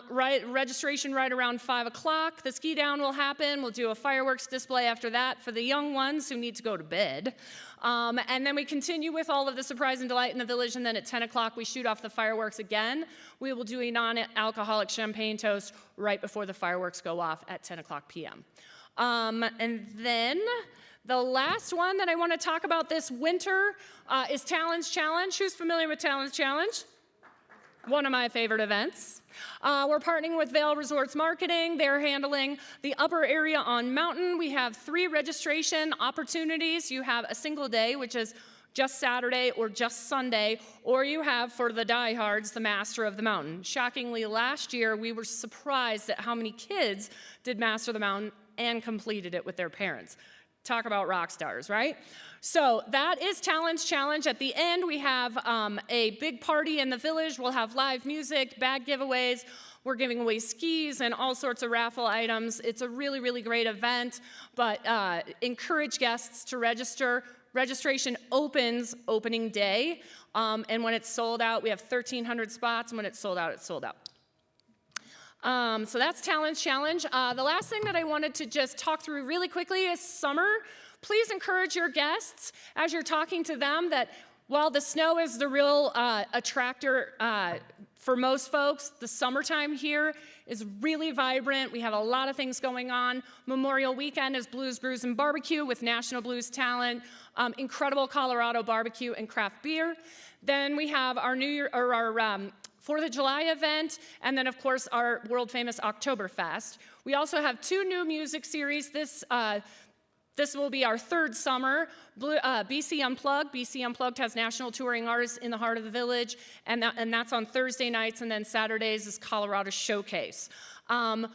registration right around 5 o'clock. The ski down will happen. We'll do a fireworks display after that for the young ones who need to go to bed. And then we continue with all of the surprise and delight in the village, and then at 10 o'clock we shoot off the fireworks again. We will do a non-alcoholic champagne toast right before the fireworks go off at 10 o'clock p.m. And then the last one that I want to talk about this winter is Talon's Challenge. Who's familiar with Talon's Challenge? One of my favorite events. We're partnering with Vail Resorts Marketing. They're handling the upper area on Mountain. We have 3 registration opportunities. You have a single day, which is just Saturday or just Sunday, or you have, for the diehards, the Master of the Mountain. Shockingly, last year, we were surprised at how many kids did Master of the Mountain and completed it with their parents. Talk about rock stars, right? So that is Talon's Challenge. At the end, we have a big party in the village. We'll have live music, bag giveaways. We're giving away skis and all sorts of raffle items. It's a really, really great event, but encourage guests to register. Registration opens opening day, and when it's sold out, we have 1,300 spots, and when it's sold out, it's sold out. So that's Talon's Challenge. The last thing that I wanted to just talk through really quickly is summer. Please encourage your guests as you're talking to them that while the snow is the real attractor for most folks, the summertime here is really vibrant. We have a lot of things going on. Memorial Weekend is Blues, Brews, and Barbecue with national blues talent, incredible Colorado barbecue and craft beer. Then we have our New Year or our 4th of July event, and then, of course, our world-famous Oktoberfest. We also have 2 new music series. This will be our 3rd summer. BC Unplugged. BC Unplugged has national touring artists in the heart of the village, and that's on Thursday nights, and then Saturdays is Colorado Showcase. BC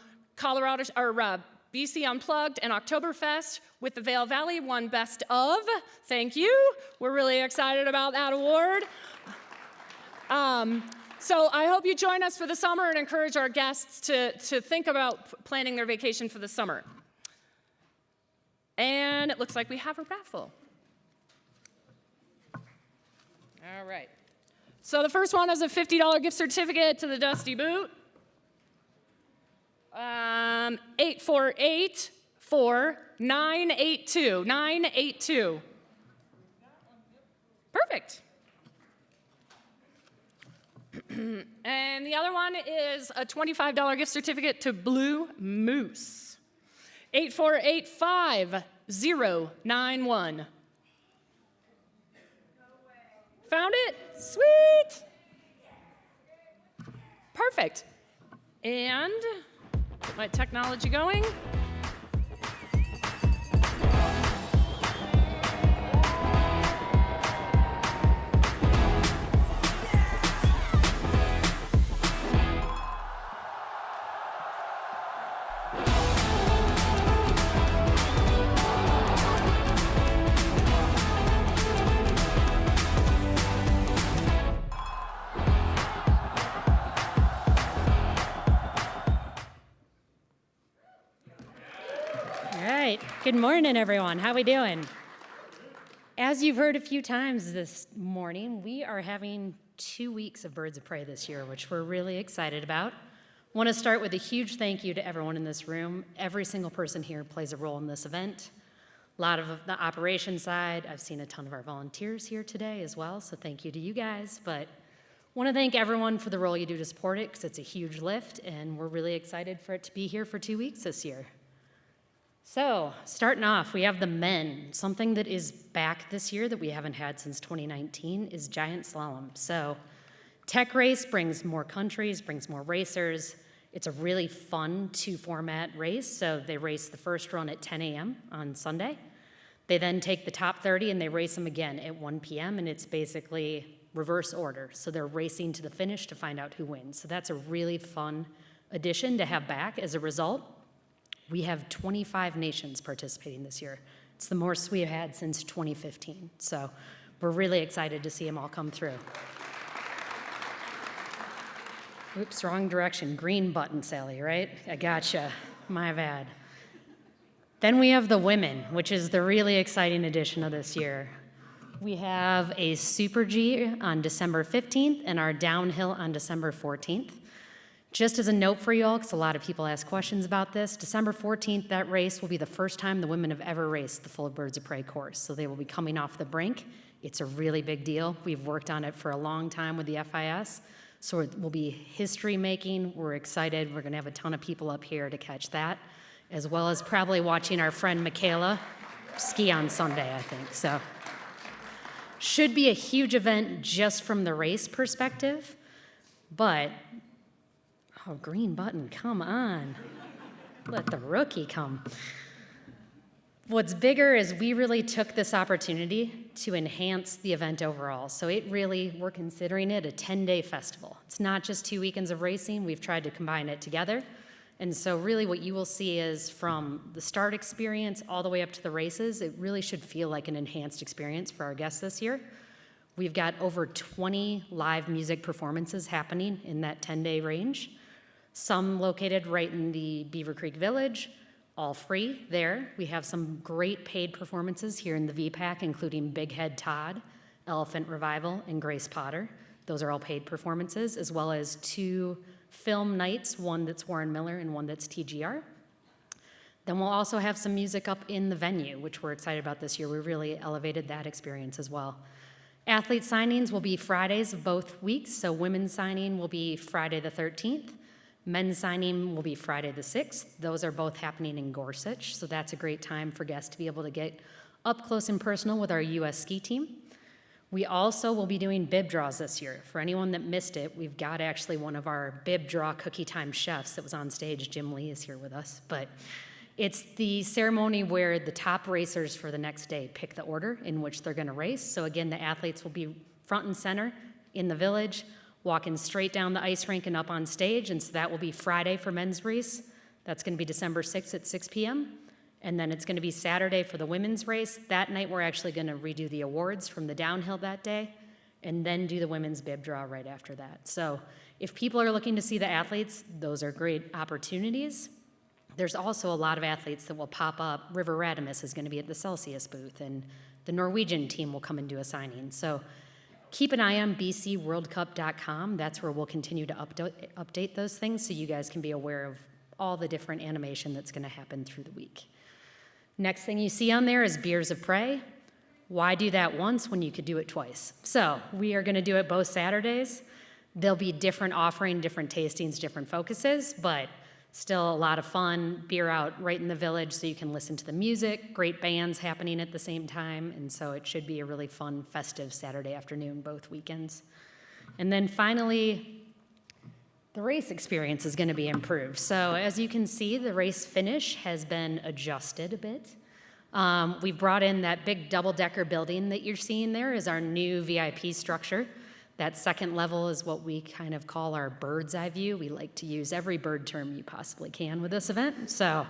Unplugged and Oktoberfest with the Vail Valley won Best of. Thank you. We're really excited about that award. So I hope you join us for the summer and encourage our guests to think about planning their vacation for the summer. And it looks like we have a raffle. All right. So the first one is a $50 gift certificate to the Dusty Boot. 8484982. 982. Perfect. And the other one is a $25 gift certificate to Blue Moose. 8485091. Found it? Sweet. Perfect. And get my technology going. All right. Good morning, everyone. How we doing? As you've heard a few times this morning, we are having 2 weeks of Birds of Prey this year, which we're really excited about. Want to start with a huge thank you to everyone in this room. Every single person here plays a role in this event. A lot of the operation side. I've seen a ton of our volunteers here today as well, so thank you to you guys. But want to thank everyone for the role you do to support it, because it's a huge lift, and we're really excited for it to be here for 2 weeks this year. So, starting off, we have the men. Something that is back this year that we haven't had since 2019 is giant slalom. So, tech race brings more countries, brings more racers. It's a really fun two-format race. So, they race the first run at 10 a.m. on Sunday. They then take the top 30 and they race them again at 1 p.m. and it's basically reverse order. So, they're racing to the finish to find out who wins. So, that's a really fun addition to have back. As a result, we have 25 nations participating this year. It's the most we've had since 2015. So we're really excited to see them all come through. Oops, wrong direction. Green button, Sally, right? I gotcha. My bad. Then we have the women, which is the really exciting addition of this year. We have a Super G on December 15th and our downhill on December 14th. Just as a note for you all, because a lot of people ask questions about this, December 14th, that race will be the first time the women have ever raced the full Birds of Prey course. So they will be coming off the brink. It's a really big deal. We've worked on it for a long time with the FIS. So it will be history making. We're excited. We're going to have a ton of people up here to catch that, as well as probably watching our friend Michaela ski on Sunday, I think. So should be a huge event just from the race perspective, but oh, green button, come on. Let the rookie come. What's bigger is we really took this opportunity to enhance the event overall. So we're considering it a 10-day festival. It's not just 2 weekends of racing. We've tried to combine it together. And so really what you will see is from the start experience all the way up to the races, it really should feel like an enhanced experience for our guests this year. We've got over 20 live music performances happening in that 10-day range. Some located right in the Beaver Creek Village, all free there. We have some great paid performances here in the VPAC, including Big Head Todd, Elephant Revival, and Grace Potter. Those are all paid performances, as well as 2 film nights, one that's Warren Miller and one that's TGR. Then we'll also have some music up in the venue, which we're excited about this year. We really elevated that experience as well. Athlete signings will be Fridays of both weeks, so women's signing will be Friday the 13th. Men's signing will be Friday the 6th. Those are both happening in Gorsuch, so that's a great time for guests to be able to get up close and personal with our U.S. ski team. We also will be doing bib draws this year. For anyone that missed it, we've got actually one of our bib draw cookie time chefs that was on stage. Jim Lee is here with us. But it's the ceremony where the top racers for the next day pick the order in which they're going to race. So again, the athletes will be front and center in the village, walking straight down the ice rink and up on stage, and so that will be Friday for men's race. That's going to be December 6th at 6 p.m., and then it's going to be Saturday for the women's race. That night, we're actually going to redo the awards from the downhill that day, and then do the women's bib draw right after that. So if people are looking to see the athletes, those are great opportunities. There's also a lot of athletes that will pop up. River Radimus is going to be at the Celsius booth, and the Norwegian team will come and do a signing. So keep an eye on bcworldcup.com. That's where we'll continue to update those things so you guys can be aware of all the different animation that's going to happen through the week. Next thing you see on there is Birds of Prey. Why do that once when you could do it twice? So we are going to do it both Saturdays. There'll be different offering, different tastings, different focuses, but still a lot of fun. Beer out right in the village so you can listen to the music, great bands happening at the same time, and so it should be a really fun, festive Saturday afternoon, both weekends. And then finally, the race experience is going to be improved. So as you can see, the race finish has been adjusted a bit. We've brought in that big double-decker building that you're seeing there is our new VIP structure. That second level is what we kind of call our bird's eye view. We like to use every bird term you possibly can with this event. So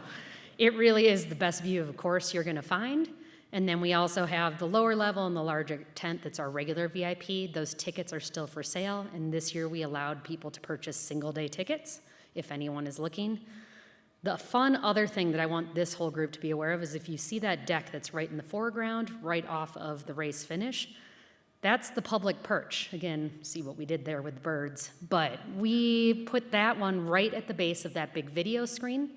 it really is the best view of course you're going to find. And then we also have the lower level and the larger tent that's our regular VIP. Those tickets are still for sale. And this year we allowed people to purchase single-day tickets if anyone is looking. The fun other thing that I want this whole group to be aware of is if you see that deck that's right in the foreground, right off of the race finish, that's the public perch. Again, see what we did there with birds. But we put that one right at the base of that big video screen.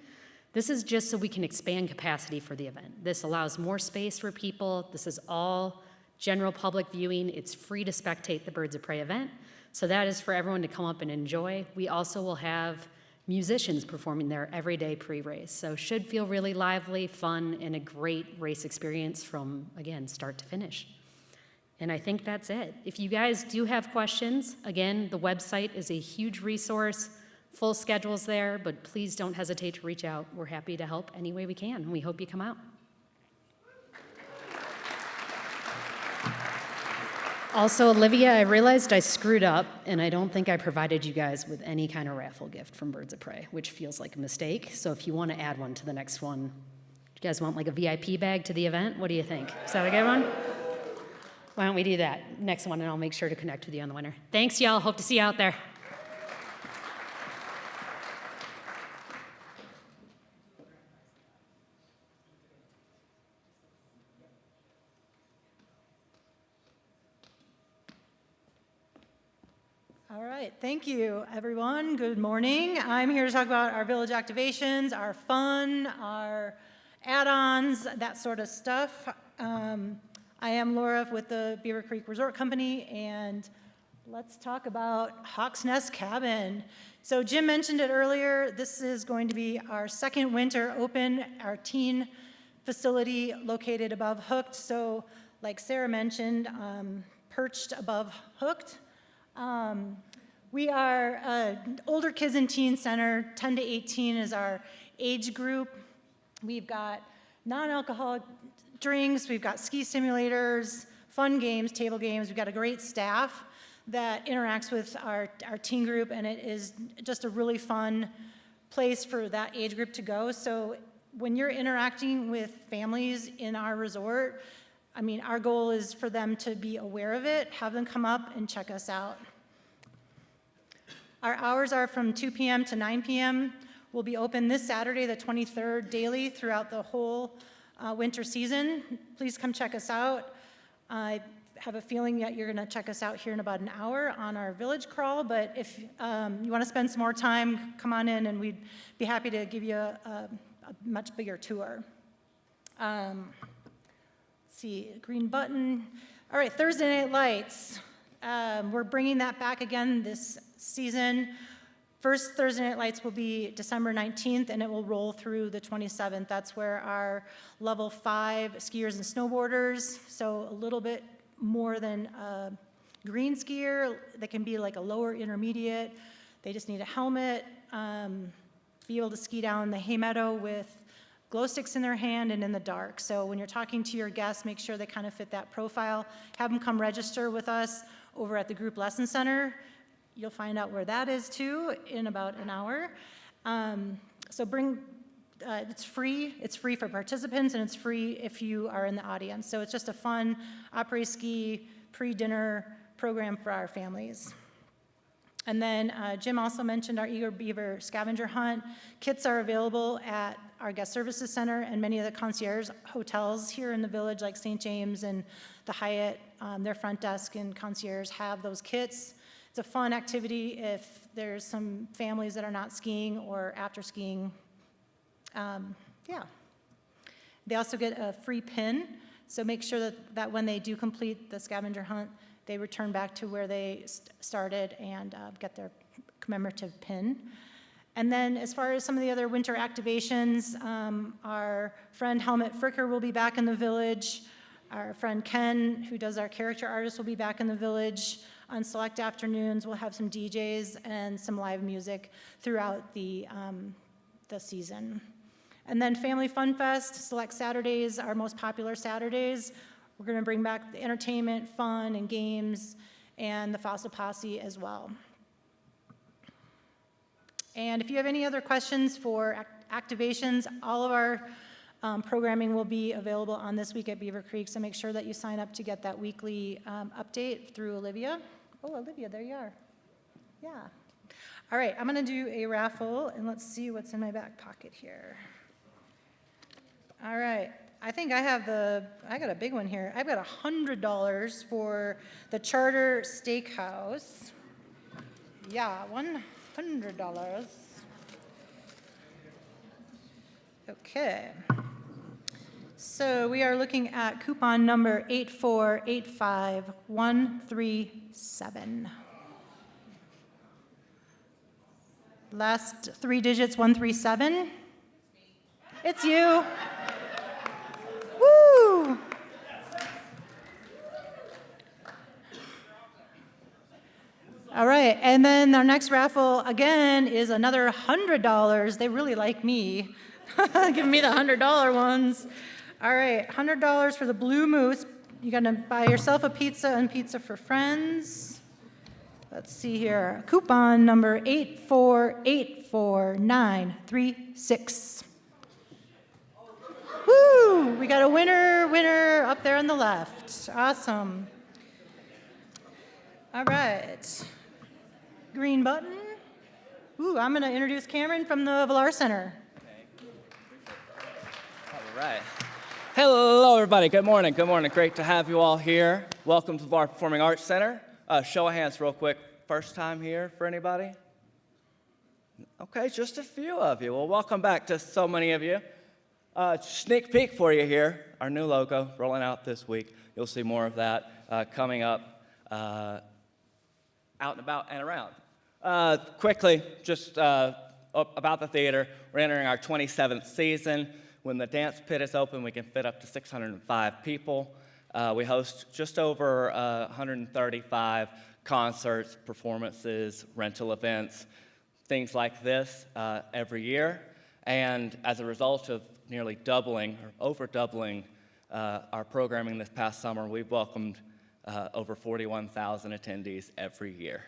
This is just so we can expand capacity for the event. This allows more space for people. This is all general public viewing. It's free to spectate the Birds of Prey event. So that is for everyone to come up and enjoy. We also will have musicians performing there every day pre-race. So should feel really lively, fun, and a great race experience from, again, start to finish. And I think that's it. If you guys do have questions, again, the website is a huge resource, full schedules there, but please don't hesitate to reach out. We're happy to help any way we can. We hope you come out. Also, Olivia, I realized I screwed up, and I don't think I provided you guys with any kind of raffle gift from Birds of Prey, which feels like a mistake. So if you want to add one to the next one, you guys want like a VIP bag to the event? What do you think? Is that a good one? Why don't we do that next one, and I'll make sure to connect with you on the winner. Thanks, y'all. Hope to see you out there. All right, thank you, everyone. Good morning. I'm here to talk about our village activations, our fun, our add-ons, that sort of stuff. I am Laura with the Beaver Creek Resort Company, and let's talk about Hawk's Nest Cabin. So Jim mentioned it earlier. This is going to be our second winter open, our teen facility located above Hooked. So like Sarah mentioned, perched above Hooked. We are older kids and teen center. 10 to 18 is our age group. We've got non-alcoholic drinks, we've got ski simulators, fun games, table games. We've got a great staff that interacts with our teen group, and it is just a really fun place for that age group to go. So when you're interacting with families in our resort, I mean, our goal is for them to be aware of it, have them come up and check us out. Our hours are from 2 p.m. to 9 p.m. We'll be open this Saturday, the 23rd, daily throughout the whole winter season. Please come check us out. I have a feeling that you're going to check us out here in about an hour on our village crawl, but if you want to spend some more time, come on in and we'd be happy to give you a much bigger tour. Let's see, green button. All right, Thursday Night Lights. We're bringing that back again this season. First Thursday Night Lights will be December 19th, and it will roll through the 27th. That's where our level 5 skiers and snowboarders, so a little bit more than a green skier. They can be like a lower intermediate. They just need a helmet, be able to ski down the hay meadow with glow sticks in their hand and in the dark. So when you're talking to your guests, make sure they kind of fit that profile. Have them come register with us over at the Group Lesson Center. You'll find out where that is too in about an hour. So bring, it's free for participants, and it's free if you are in the audience. So it's just a fun après-ski, pre-dinner program for our families. And then Jim also mentioned our Eager Beaver scavenger hunt. Kits are available at our guest services center and many of the concierge hotels here in the village, like St. James and the Hyatt. Their front desk and concierge have those kits. It's a fun activity if there's some families that are not skiing or after skiing. Yeah. They also get a free pin, so make sure that when they do complete the scavenger hunt, they return back to where they started and get their commemorative pin. And then as far as some of the other winter activations, our friend Helmut Fricker will be back in the village. Our friend Ken, who does our character artist, will be back in the village. On select afternoons, we'll have some DJs and some live music throughout the season. And then Family Fun Fest, select Saturdays, our most popular Saturdays. We're gonna bring back the entertainment, fun, and games, and the Fossil Posse as well. And if you have any other questions for activations, all of our programming will be available on This Week at Beaver Creek, so make sure that you sign up to get that weekly update through Olivia. Oh, Olivia, there you are. Yeah. All right, I'm gonna do a raffle, and let's see what's in my back pocket here. All right, I think I got a big one here. I've got $100 for the Charter Steakhouse. Yeah, $100. Okay. So we are looking at coupon number 8485137. Last three digits, 137. It's you. Woo! All right, and then our next raffle, again, is another $100. They really like me. Giving me the $100 ones. All right, $100 for the Blue Moose. You're gonna buy yourself a pizza and pizza for friends. Let's see here. Coupon number 8484936. Woo! We got a winner up there on the left. Awesome. All right. Green button. Ooh, I'm going to introduce Cameron from the Villar Center. All right. Hello, everybody. Good morning. Good morning. Great to have you all here. Welcome to the Villar Performing Arts Center. Show of hands real quick. First time here for anybody? Okay, just a few of you. Well, welcome back to so many of you. Sneak peek for you here. Our new logo rolling out this week. You'll see more of that coming up out and about and around. Quickly, just about the theater. We're entering our 27th season. When the dance pit is open, we can fit up to 605 people. We host just over 135 concerts, performances, rental events, things like this every year. And as a result of nearly doubling or over doubling our programming this past summer, we've welcomed over 41,000 attendees every year.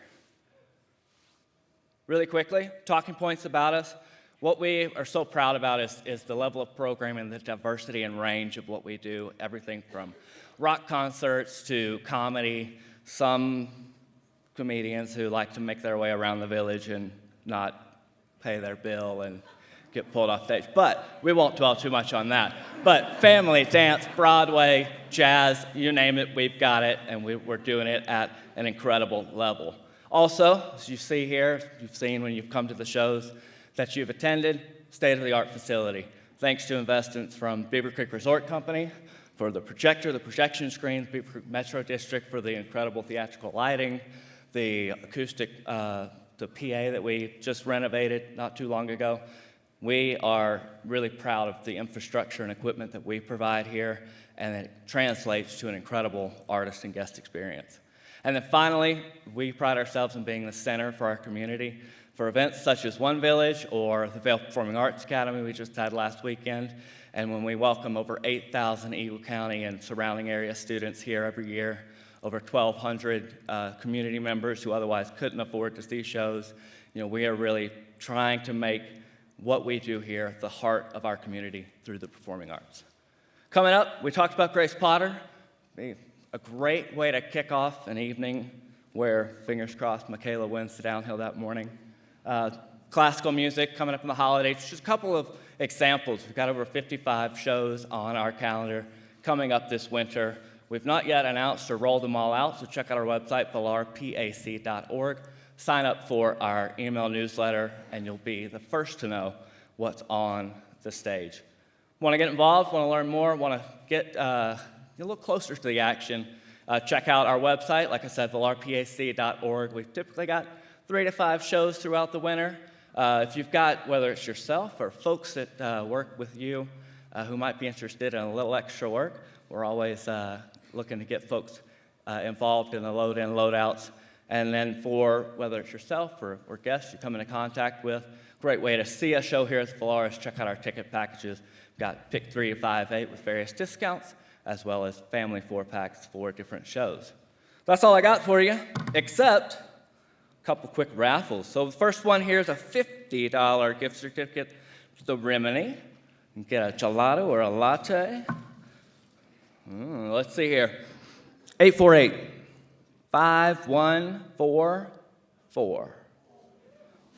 Really quickly, talking points about us. What we are so proud about is the level of programming, the diversity and range of what we do, everything from rock concerts to comedy, some comedians who like to make their way around the village and not pay their bill and get pulled off stage. But we won't dwell too much on that. But family, dance, Broadway, jazz, you name it, we've got it, and we're doing it at an incredible level. Also, as you see here, you've seen when you've come to the shows that you've attended, state-of-the-art facility. Thanks to investments from Beaver Creek Resort Company for the projector, the projection screens, Beaver Creek Metro District for the incredible theatrical lighting, the acoustic, the PA that we just renovated not too long ago. We are really proud of the infrastructure and equipment that we provide here, and it translates to an incredible artist and guest experience. And then finally, we pride ourselves in being the center for our community for events such as One Village or the Vail Performing Arts Academy we just had last weekend. And when we welcome over 8,000 Eagle County and surrounding area students here every year, over 1,200 community members who otherwise couldn't afford to see shows, we are really trying to make what we do here the heart of our community through the performing arts. Coming up, we talked about Grace Potter. A great way to kick off an evening where, fingers crossed, Michaela wins the downhill that morning. Classical music coming up in the holidays. Just a couple of examples. We've got over 55 shows on our calendar coming up this winter. We've not yet announced or rolled them all out, so check out our website, villarpac.org. Sign up for our email newsletter, and you'll be the first to know what's on the stage. Want to get involved, want to learn more, want to get a little closer to the action, Check out our website, like I said, velarpac.org. We've typically got 3 to 5 shows throughout the winter. If you've got, whether it's yourself or folks that work with you who might be interested in a little extra work, we're always looking to get folks involved in the load-in, load-outs. And then for whether it's yourself or guests you come into contact with, great way to see a show here at the Velar is check out our ticket packages. We've got pick 3 to 5, 8 with various discounts, as well as family 4-packs for different shows. That's all I got for you, except a couple quick raffles. So the first one here is a $50 gift certificate to the Rimini. You can get a gelato or a latte. Let's see here. 848-5144.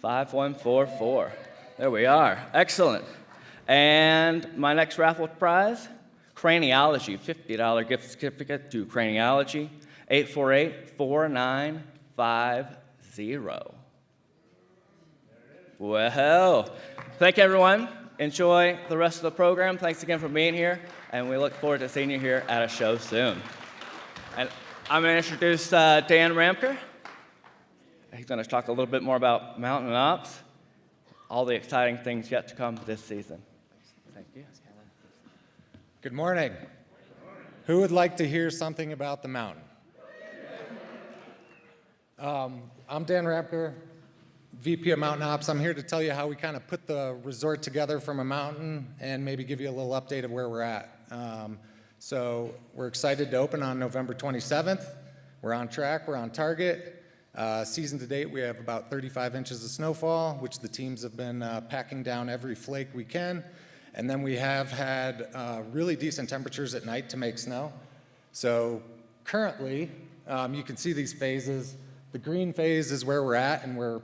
5144. There we are. Excellent. And my next raffle prize, craniology, $50 gift certificate to craniology, 848-4950. Well, thank you, everyone. Enjoy the rest of the program. Thanks again for being here, and we look forward to seeing you here at a show soon. And I'm going to introduce Dan Ramker. He's going to talk a little bit more about Mountain Ops, all the exciting things yet to come this season. Thank you. Good morning. Who would like to hear something about the mountain? I'm Dan Ramker, VP of Mountain Ops. I'm here to tell you how we kind of put the resort together from a mountain and maybe give you a little update of where we're at. So we're excited to open on November 27th. We're on track, we're on target. Season to date, we have about 35 inches of snowfall, which the teams have been packing down every flake we can. And then we have had really decent temperatures at night to make snow. So currently, you can see these phases. The green phase is where we're at, and we're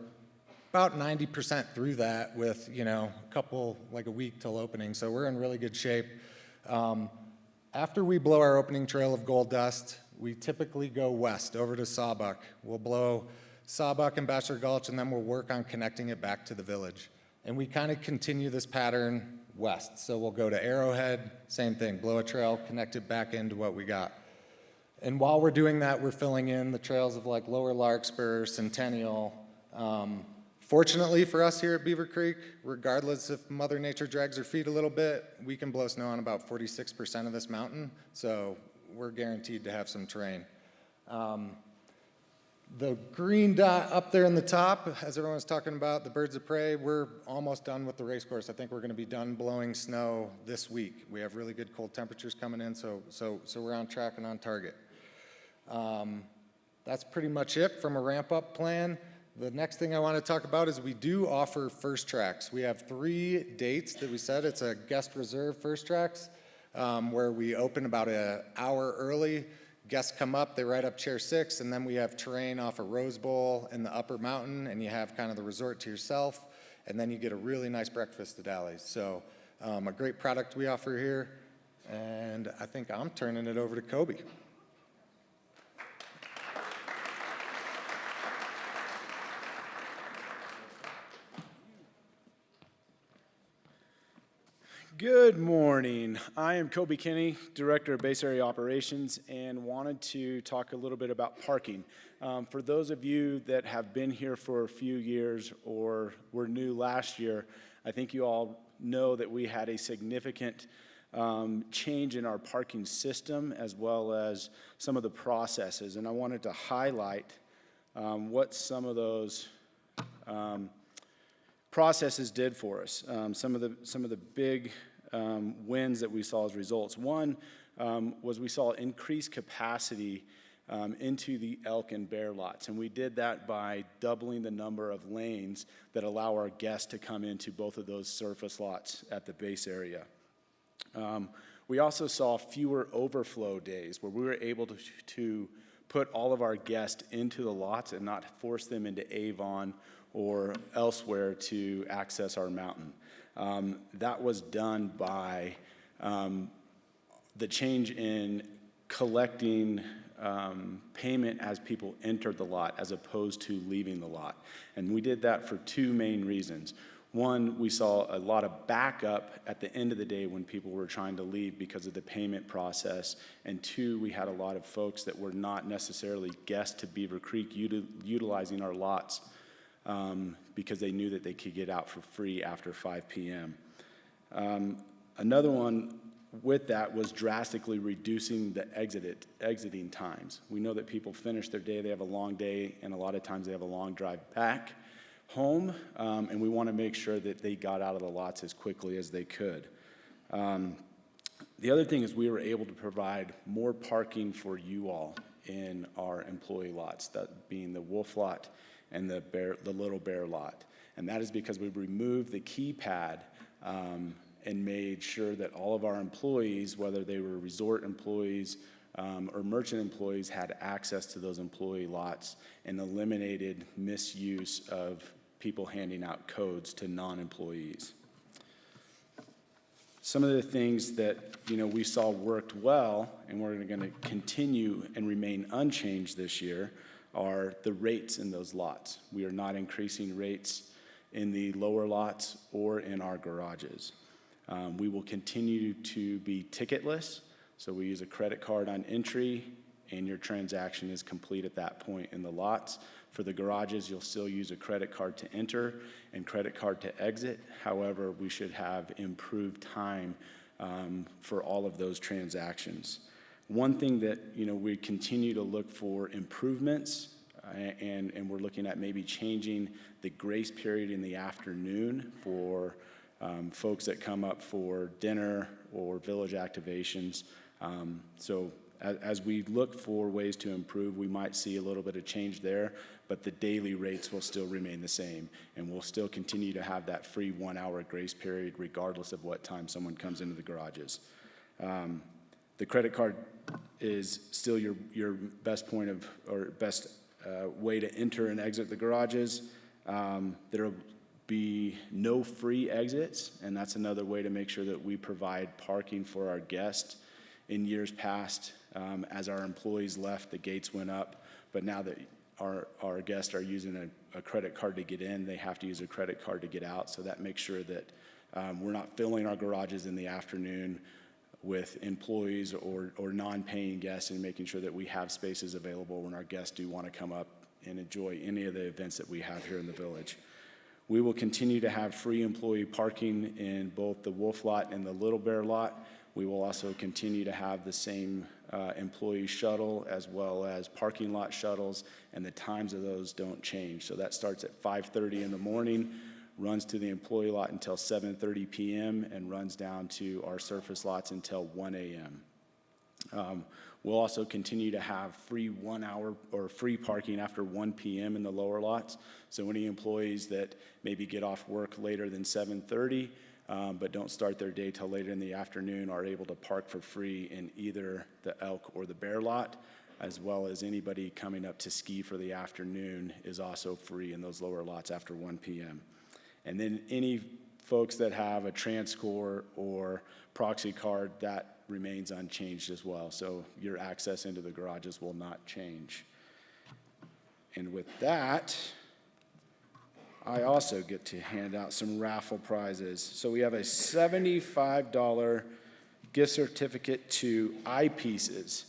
about 90% through that with, a couple, like a week till opening. So we're in really good shape. After we blow our opening trail of gold dust, we typically go west over to Sawbuck. We'll blow Sawbuck and Bachelor Gulch, and then we'll work on connecting it back to the village. And we kind of continue this pattern west. So we'll go to Arrowhead, same thing, blow a trail, connect it back into what we got. And while we're doing that, we're filling in the trails of like Lower Larkspur, Centennial. Fortunately for us here at Beaver Creek, regardless if Mother Nature drags her feet a little bit, we can blow snow on about 46% of this mountain. So we're guaranteed to have some terrain. The green dot up there in the top, as everyone's talking about, the Birds of Prey, we're almost done with the race course. I think we're going to be done blowing snow this week. We have really good cold temperatures coming in, so we're on track and on target. That's pretty much it from a ramp-up plan. The next thing I want to talk about is we do offer first tracks. We have 3 dates that we said. It's a guest reserve first tracks where we open about an hour early. Guests come up, they ride up chair 6, and then we have terrain off a Rose Bowl in the upper mountain, and you have kind of the resort to yourself, and then you get a really nice breakfast at Alley's. So a great product we offer here, and I think I'm turning it over to Kobe. Good morning. I am Kobe Kinney, Director of Base Area Operations, and wanted to talk a little bit about parking. For those of you that have been here for a few years or were new last year, I think you all know that we had a significant change in our parking system as well as some of the processes, and I wanted to highlight what some of those processes did for us. Some of the big wins that we saw as results. One was we saw increased capacity into the elk and bear lots, and we did that by doubling the number of lanes that allow our guests to come into both of those surface lots at the base area. We also saw fewer overflow days where we were able to put all of our guests into the lots and not force them into Avon or elsewhere to access our mountain. That was done by the change in collecting payment as people entered the lot as opposed to leaving the lot. And we did that for 2 main reasons. One, we saw a lot of backup at the end of the day when people were trying to leave because of the payment process. And two, we had a lot of folks that were not necessarily guests to Beaver Creek utilizing our lots because they knew that they could get out for free after 5 p.m. Another one with that was drastically reducing the exiting times. We know that people finish their day, they have a long day, and a lot of times they have a long drive back home, and we want to make sure that they got out of the lots as quickly as they could. The other thing is we were able to provide more parking for you all in our employee lots, that being the Wolf lot and the Little Bear lot. And that is because we removed the keypad and made sure that all of our employees, whether they were resort employees or merchant employees, had access to those employee lots and eliminated misuse of people handing out codes to non-employees. Some of the things that we saw worked well and we're going to continue and remain unchanged this year are the rates in those lots. We are not increasing rates in the lower lots or in our garages. We will continue to be ticketless, so we use a credit card on entry and your transaction is complete at that point in the lots. For the garages, you'll still use a credit card to enter and credit card to exit. However, we should have improved time for all of those transactions. One thing that we continue to look for improvements, and we're looking at maybe changing the grace period in the afternoon for folks that come up for dinner or village activations. So as we look for ways to improve, we might see a little bit of change there, but the daily rates will still remain the same, and we'll still continue to have that free 1 hour grace period regardless of what time someone comes into the garages. The credit card is still your best point of, or best way to enter and exit the garages. There'll be no free exits, and that's another way to make sure that we provide parking for our guests. In years past, as our employees left, the gates went up, but now that our guests are using a credit card to get in, they have to use a credit card to get out, so that makes sure that we're not filling our garages in the afternoon with employees or non-paying guests, and making sure that we have spaces available when our guests do want to come up and enjoy any of the events that we have here in the village. We will continue to have free employee parking in both the Wolf lot and the Little Bear lot. We will also continue to have the same employee shuttle as well as parking lot shuttles, and the times of those don't change. So that starts at 5:30 in the morning, runs to the employee lot until 7:30 p.m., and runs down to our surface lots until 1 a.m. We'll also continue to have free 1 hour or free parking after 1 p.m. in the lower lots. So any employees that maybe get off work later than 7:30 but don't start their day till later in the afternoon are able to park for free in either the Elk or the Bear lot, as well as anybody coming up to ski for the afternoon is also free in those lower lots after 1 p.m. And then any folks that have a TransCore or proxy card, that remains unchanged as well. So your access into the garages will not change. And with that, I also get to hand out some raffle prizes. So we have a $75 gift certificate to Eyepieces,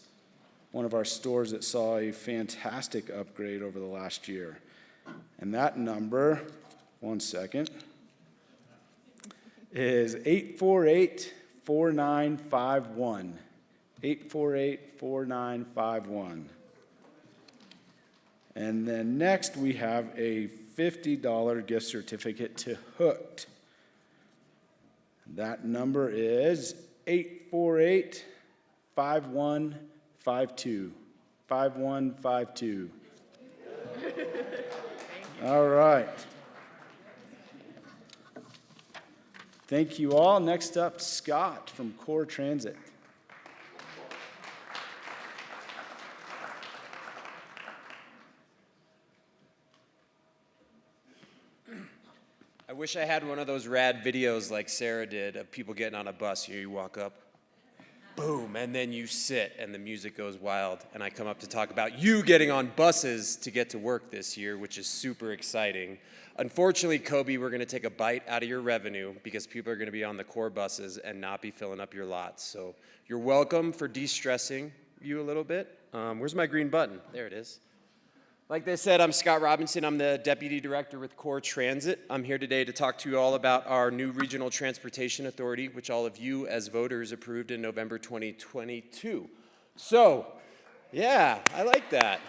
one of our stores that saw a fantastic upgrade over the last year. And that number, one second, is 848-4951. 848-4951. And then next we have a $50 gift certificate to Hooked. That number is 848-5152. 5152. All right. Thank you all. Next up, Scott from Core Transit. I wish I had one of those rad videos like Sarah did of people getting on a bus. Here you walk up. boom, and then you sit and the music goes wild, and I come up to talk about you getting on buses to get to work this year, which is super exciting. Unfortunately, Kobe, we're gonna take a bite out of your revenue because people are gonna be on the core buses and not be filling up your lots. So you're welcome for de-stressing you a little bit. Where's my green button? There it is. Like they said, I'm Scott Robinson. I'm the Deputy Director with Core Transit. I'm here today to talk to you all about our new Regional Transportation Authority, which all of you as voters approved in November 2022. So, yeah, I like that.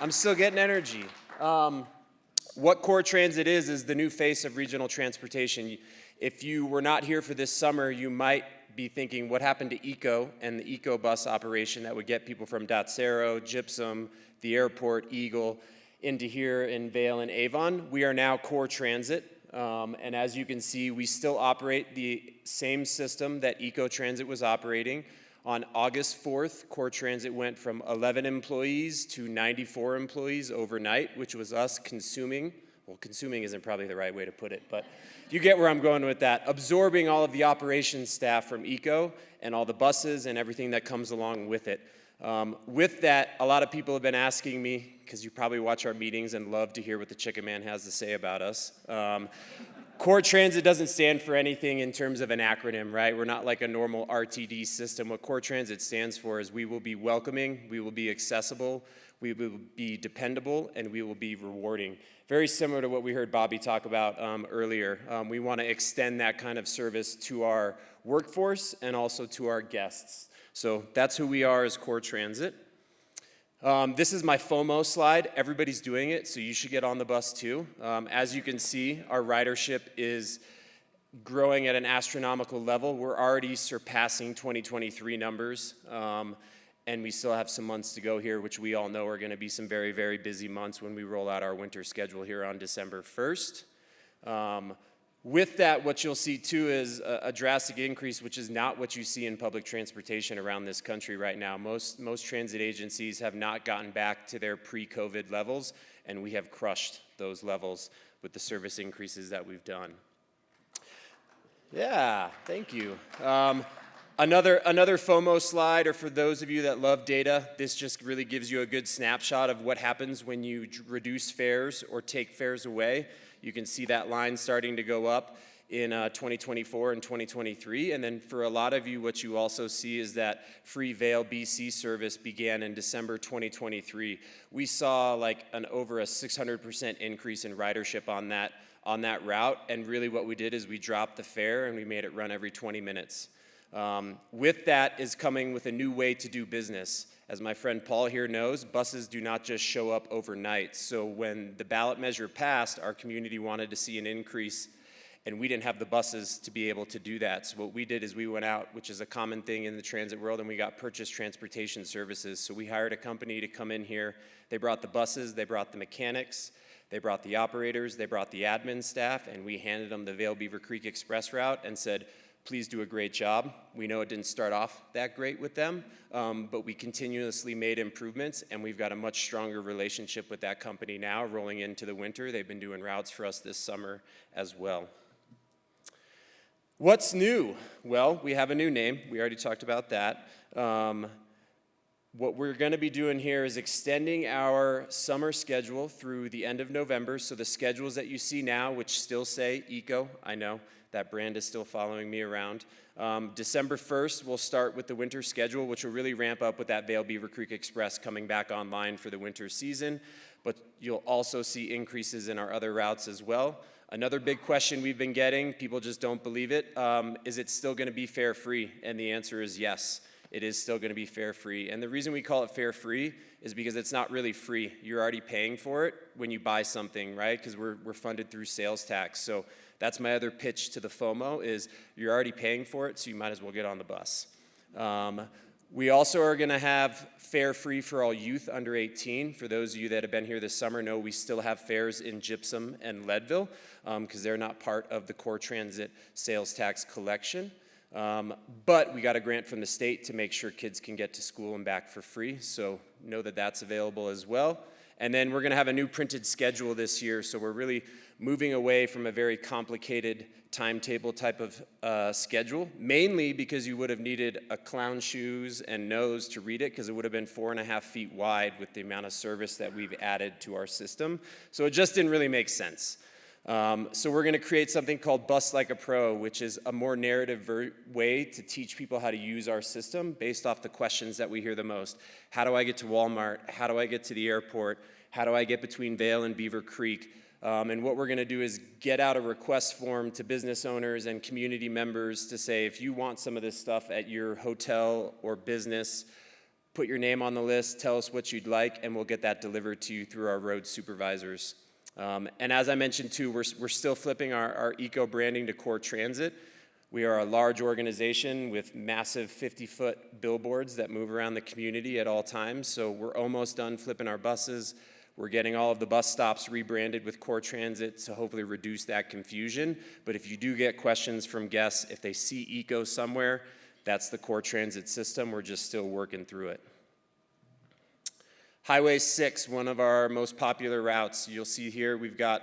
I'm still getting energy. What Core Transit is the new face of regional transportation. If you were not here for this summer, you might be thinking, what happened to ECO and the ECO bus operation that would get people from Dotsero, Gypsum, the airport, Eagle, into here in Vail and Avon? We are now Core Transit, and as you can see, we still operate the same system that Eco Transit was operating. On August 4th, Core Transit went from 11 employees to 94 employees overnight, which was us consuming, well, consuming isn't probably the right way to put it, but you get where I'm going with that, absorbing all of the operations staff from Eco and all the buses and everything that comes along with it. With that, a lot of people have been asking me, because you probably watch our meetings and love to hear what the Chicken Man has to say about us. Core Transit doesn't stand for anything in terms of an acronym, right? We're not like a normal RTD system. What Core Transit stands for is we will be welcoming, we will be accessible, we will be dependable, and we will be rewarding. Very similar to what we heard Bobby talk about earlier. We want to extend that kind of service to our workforce and also to our guests. So that's who we are as Core Transit. This is my FOMO slide. Everybody's doing it, so you should get on the bus too. As you can see, our ridership is growing at an astronomical level. We're already surpassing 2023 numbers, and we still have some months to go here, which we all know are going to be some very, very busy months when we roll out our winter schedule here on December 1st. With that, what you'll see too is a drastic increase, which is not what you see in public transportation around this country right now. Most transit agencies have not gotten back to their pre-COVID levels, and we have crushed those levels with the service increases that we've done. Yeah, thank you. Another FOMO slide, or for those of you that love data, this just really gives you a good snapshot of what happens when you reduce fares or take fares away. You can see that line starting to go up in 2024 and 2023. And then for a lot of you, what you also see is that free Vail BC service began in December 2023. We saw like over a 600% increase in ridership on that route. And really what we did is we dropped the fare and we made it run every 20 minutes. With that is coming with a new way to do business. As my friend Paul here knows, buses do not just show up overnight. So when the ballot measure passed, our community wanted to see an increase, and we didn't have the buses to be able to do that. So what we did is we went out, which is a common thing in the transit world, and we got purchased transportation services. So we hired a company to come in here. They brought the buses, they brought the mechanics, they brought the operators, they brought the admin staff, and we handed them the Vail Beaver Creek Express route and said, please do a great job. We know it didn't start off that great with them, but we continuously made improvements, and we've got a much stronger relationship with that company now rolling into the winter. They've been doing routes for us this summer as well. What's new? Well, we have a new name. We already talked about that. What we're going to be doing here is extending our summer schedule through the end of November. So the schedules that you see now, which still say Eco, I know, that brand is still following me around. December 1st, we'll start with the winter schedule, which will really ramp up with that Vail Beaver Creek Express coming back online for the winter season. But you'll also see increases in our other routes as well. Another big question we've been getting, people just don't believe it, is it still going to be fare free? And the answer is yes. It is still going to be fare free. And the reason we call it fare free is because it's not really free. You're already paying for it when you buy something, right? Because we're funded through sales tax. So that's my other pitch to the FOMO is you're already paying for it, so you might as well get on the bus. We also are going to have fare free for all youth under 18. For those of you that have been here this summer know we still have fares in Gypsum and Leadville because they're not part of the Core Transit sales tax collection. But we got a grant from the state to make sure kids can get to school and back for free, so know that that's available as well. And then we're going to have a new printed schedule this year, so we're really moving away from a very complicated timetable type of schedule, mainly because you would have needed a clown shoes and nose to read it, because it would have been 4.5 feet wide with the amount of service that we've added to our system. So it just didn't really make sense. So we're going to create something called Bus Like a Pro, which is a more narrative way to teach people how to use our system based off the questions that we hear the most. How do I get to Walmart? How do I get to the airport? How do I get between Vail and Beaver Creek? And what we're going to do is get out a request form to business owners and community members to say, if you want some of this stuff at your hotel or business, put your name on the list, tell us what you'd like, and we'll get that delivered to you through our road supervisors. And as I mentioned too, we're still flipping our eco-branding to Core Transit. We are a large organization with massive 50-foot billboards that move around the community at all times, so we're almost done flipping our buses. We're getting all of the bus stops rebranded with Core Transit to hopefully reduce that confusion. But if you do get questions from guests, if they see eco somewhere, that's the Core Transit system. We're just still working through it. Highway 6, one of our most popular routes. You'll see here we've got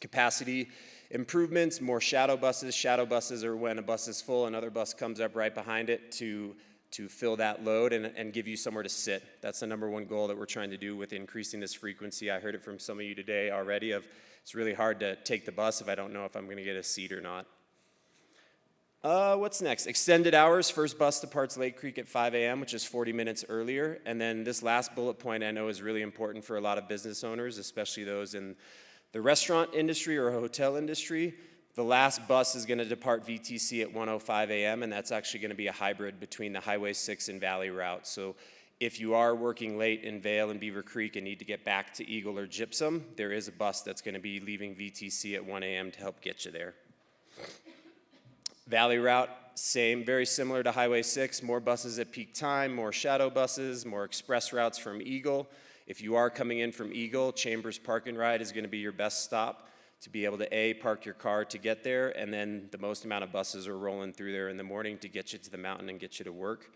capacity improvements, more shadow buses. Shadow buses are when a bus is full, another bus comes up right behind it to fill that load and give you somewhere to sit. That's the number one goal that we're trying to do with increasing this frequency. I heard it from some of you today already of it's really hard to take the bus if I don't know if I'm going to get a seat or not. What's next? Extended hours. First bus departs Lake Creek at 5 a.m., which is 40 minutes earlier. And then this last bullet point I know is really important for a lot of business owners, especially those in the restaurant industry or hotel industry. The last bus is going to depart VTC at 1:05 a.m., and that's actually going to be a hybrid between the Highway 6 and Valley route. So if you are working late in Vail and Beaver Creek and need to get back to Eagle or Gypsum, there is a bus that's going to be leaving VTC at 1 a.m. to help get you there. Valley route, same, very similar to Highway 6, more buses at peak time, more shadow buses, more express routes from Eagle. If you are coming in from Eagle, Chambers Park and Ride is going to be your best stop to be able to A, park your car to get there, and then the most amount of buses are rolling through there in the morning to get you to the mountain and get you to work.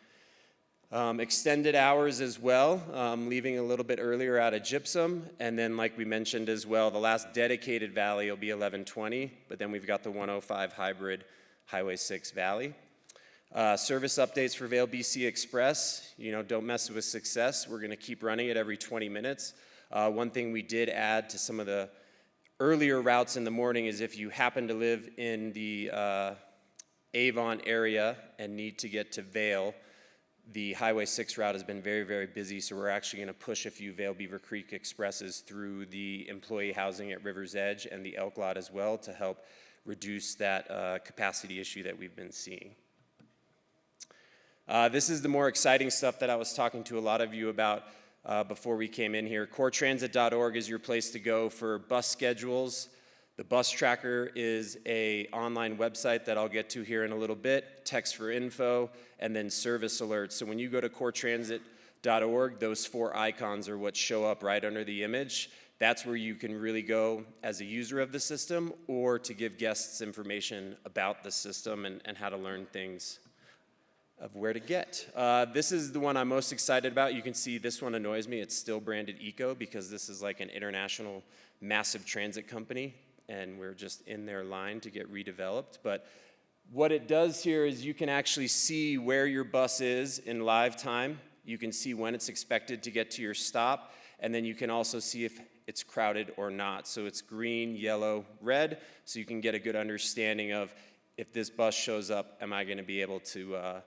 Extended hours as well, leaving a little bit earlier out of Gypsum, and then like we mentioned as well, the last dedicated Valley will be 11:20, but then we've got the 1:05 hybrid Highway 6 Valley. Service updates for Vail BC Express, don't mess with success. We're gonna keep running it every 20 minutes. One thing we did add to some of the earlier routes in the morning is if you happen to live in the Avon area and need to get to Vail, the Highway 6 route has been very, very busy, so we're actually going to push a few Vail Beaver Creek Expresses through the employee housing at River's Edge and the Elk Lot as well to help reduce that capacity issue that we've been seeing. This is the more exciting stuff that I was talking to a lot of you about before we came in here. CoreTransit.org is your place to go for bus schedules. The bus tracker is an online website that I'll get to here in a little bit, text for info, and then service alerts. So when you go to CoreTransit.org, those 4 icons are what show up right under the image. That's where you can really go as a user of the system or to give guests information about the system and how to learn things of where to get. This is the one I'm most excited about. You can see this one annoys me. It's still branded Eco because this is like an international massive transit company and we're just in their line to get redeveloped. But what it does here is you can actually see where your bus is in live time. You can see when it's expected to get to your stop, and then you can also see if it's crowded or not. So it's green, yellow, red, so you can get a good understanding of if this bus shows up, am I going to be able to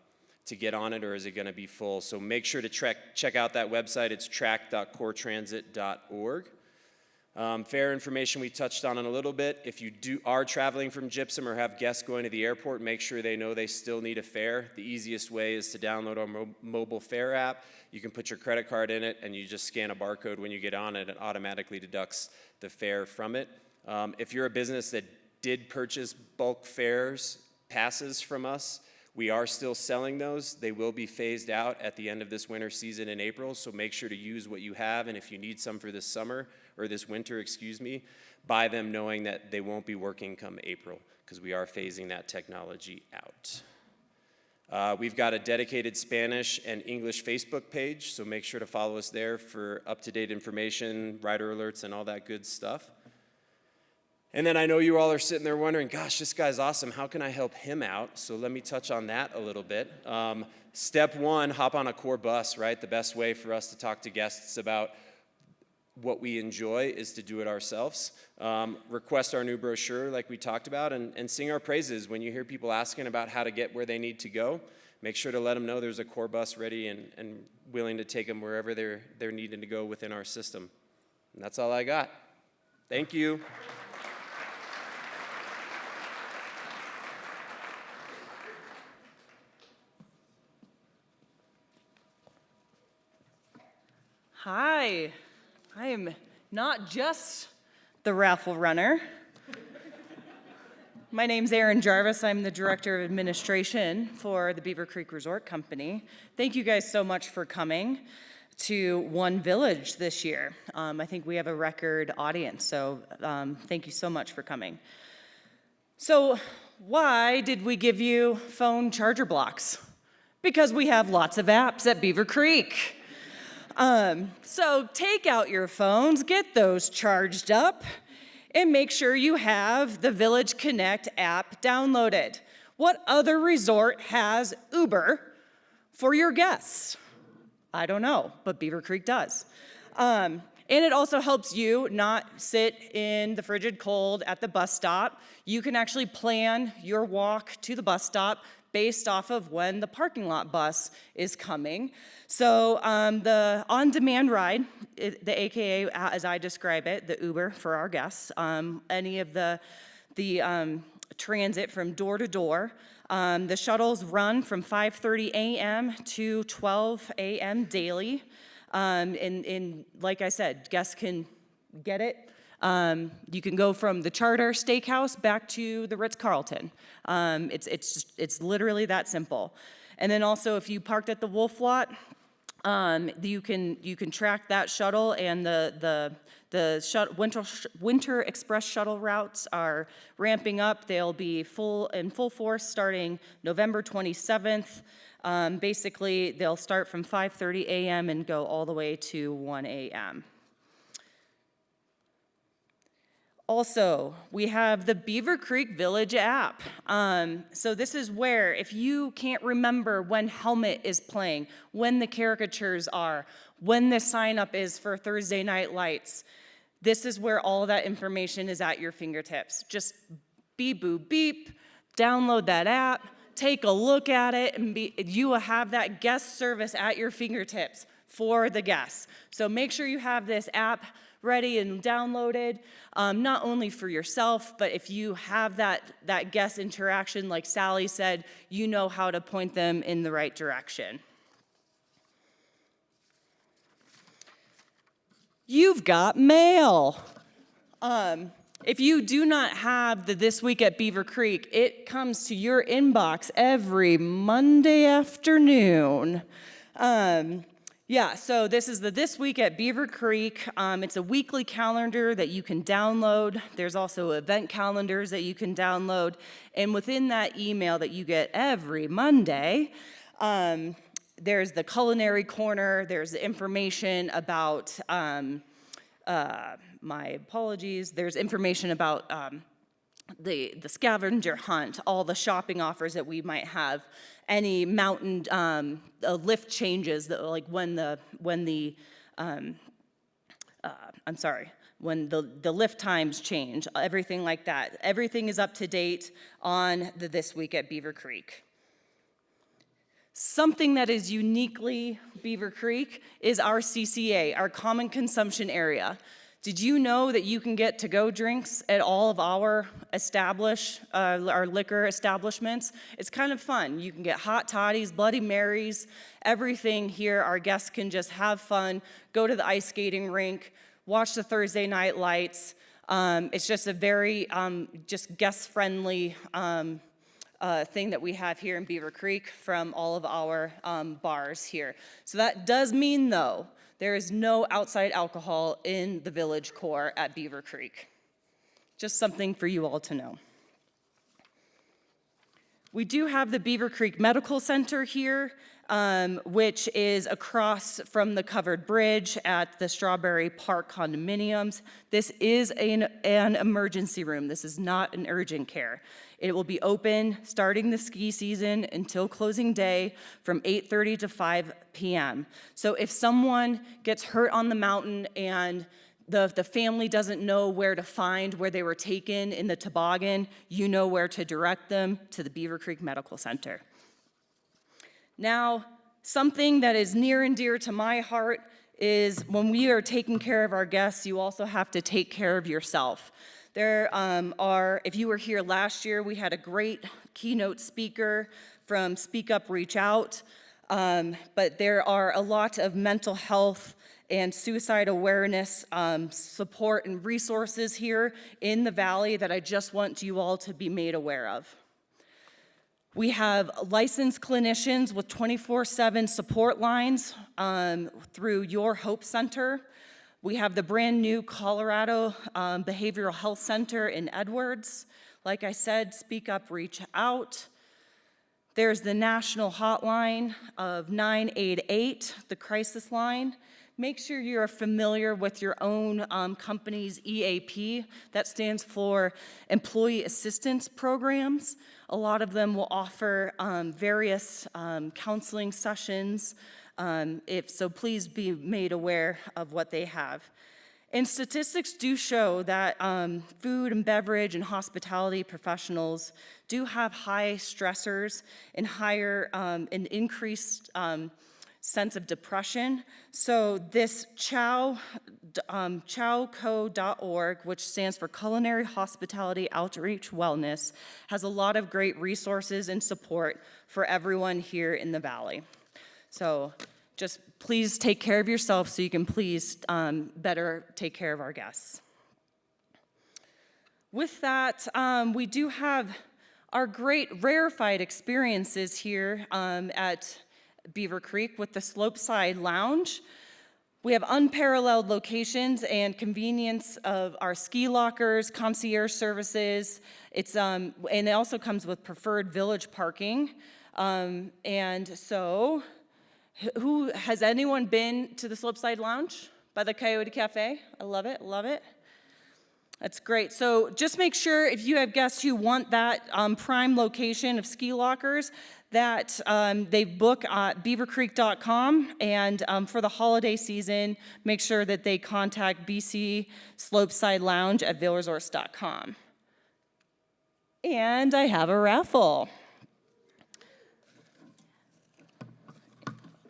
get on it or is it going to be full? So make sure to check out that website. It's track.coretransit.org. Fare information we touched on in a little bit. If you are traveling from Gypsum or have guests going to the airport, make sure they know they still need a fare. The easiest way is to download our mobile fare app. You can put your credit card in it and you just scan a barcode when you get on it and it automatically deducts the fare from it. If you're a business that did purchase bulk fares, passes from us, we are still selling those. They will be phased out at the end of this winter season in April, so make sure to use what you have, and if you need some for this summer, or this winter, buy them knowing that they won't be working come April, because we are phasing that technology out. We've got a dedicated Spanish and English Facebook page, so make sure to follow us there for up-to-date information, rider alerts, and all that good stuff. And then I know you all are sitting there wondering, gosh, this guy's awesome. How can I help him out? So let me touch on that a little bit. Step one, hop on a core bus, right? The best way for us to talk to guests about what we enjoy is to do it ourselves. Request our new brochure like we talked about and sing our praises. When you hear people asking about how to get where they need to go, make sure to let them know there's a core bus ready and willing to take them wherever they're needing to go within our system. And that's all I got. Thank you. Hi, I am not just the raffle runner. My name's Erin Jarvis. I'm the Director of Administration for the Beaver Creek Resort Company. Thank you guys so much for coming to One Village this year. I think we have a record audience, so thank you so much for coming. So why did we give you phone charger blocks? Because we have lots of apps at Beaver Creek. So take out your phones, get those charged up, and make sure you have the Village Connect app downloaded. What other resort has Uber for your guests? I don't know, but Beaver Creek does. And it also helps you not sit in the frigid cold at the bus stop. You can actually plan your walk to the bus stop based off of when the parking lot bus is coming. So the on-demand ride, the AKA, as I describe it, the Uber for our guests, any of the transit from door to door. The shuttles run from 5:30 a.m. to 12 a.m. daily. And like I said, guests can get it. You can go from the Charter Steakhouse back to the Ritz-Carlton. It's literally that simple. And then also, if you parked at the Wolf Lot, you can track that shuttle, and the Winter Express shuttle routes are ramping up. They'll be in full force starting November 27th. Basically, they'll start from 5:30 a.m. and go all the way to 1 a.m. Also, we have the Beaver Creek Village app. So this is where, if you can't remember when Helmet is playing, when the caricatures are, when the sign up is for Thursday Night Lights, this is where all that information is at your fingertips. Just beep, boop, beep, download that app, take a look at it, and you will have that guest service at your fingertips for the guests. So make sure you have this app ready and downloaded, not only for yourself, but if you have that guest interaction, like Sally said, you know how to point them in the right direction. You've got mail. If you do not have the This Week at Beaver Creek, it comes to your inbox every Monday afternoon. Yeah, so this is the This Week at Beaver Creek. It's a weekly calendar that you can download. There's also event calendars that you can download. And within that email that you get every Monday, there's the culinary corner. There's the information about, my apologies, there's information about the scavenger hunt, all the shopping offers that we might have, any mountain lift changes, that, like when the lift times change, everything like that. Everything is up to date on the This Week at Beaver Creek. Something that is uniquely Beaver Creek is our CCA, our common consumption area. Did you know that you can get to-go drinks at all of our our liquor establishments? It's kind of fun. You can get hot toddies, Bloody Marys, everything here. Our guests can just have fun, go to the ice skating rink, watch the Thursday Night Lights. It's just a very just guest-friendly thing that we have here in Beaver Creek from all of our bars here. So that does mean, though, there is no outside alcohol in the Village Core at Beaver Creek. Just something for you all to know. We do have the Beaver Creek Medical Center here, which is across from the covered bridge at the Strawberry Park condominiums. This is an emergency room. This is not an urgent care. It will be open starting the ski season until closing day from 8:30 to 5 p.m. So if someone gets hurt on the mountain and the family doesn't know where to find where they were taken in the toboggan, you know where to direct them to the Beaver Creek Medical Center. Now, something that is near and dear to my heart is when we are taking care of our guests, you also have to take care of yourself. If you were here last year, we had a great keynote speaker from Speak Up, Reach Out, but there are a lot of mental health and suicide awareness support and resources here in the Valley that I just want you all to be made aware of. We have licensed clinicians with 24/7 support lines through Your Hope Center. We have the brand new Colorado Behavioral Health Center in Edwards. Like I said, Speak Up, Reach Out. There's the national hotline of 988, the crisis line. Make sure you're familiar with your own company's EAP. That stands for Employee Assistance Programs. A lot of them will offer various counseling sessions. So please be made aware of what they have. And statistics do show that food and beverage and hospitality professionals do have high stressors and an increased sense of depression. So this chowco.org, which stands for Culinary Hospitality Outreach Wellness, has a lot of great resources and support for everyone here in the Valley. So just please take care of yourself so you can please better take care of our guests. With that, we do have our great rarefied experiences here at Beaver Creek with the Slopeside Lounge. We have unparalleled locations and convenience of our ski lockers, concierge services. And it also comes with preferred village parking. And so, has anyone been to the Slopeside Lounge by the Coyote Cafe? I love it, love it. That's great. So just make sure if you have guests who want that prime location of ski lockers, that they book at beavercreek.com, and for the holiday season, make sure that they contact BC Slopeside Lounge at villeresorts.com. And I have a raffle.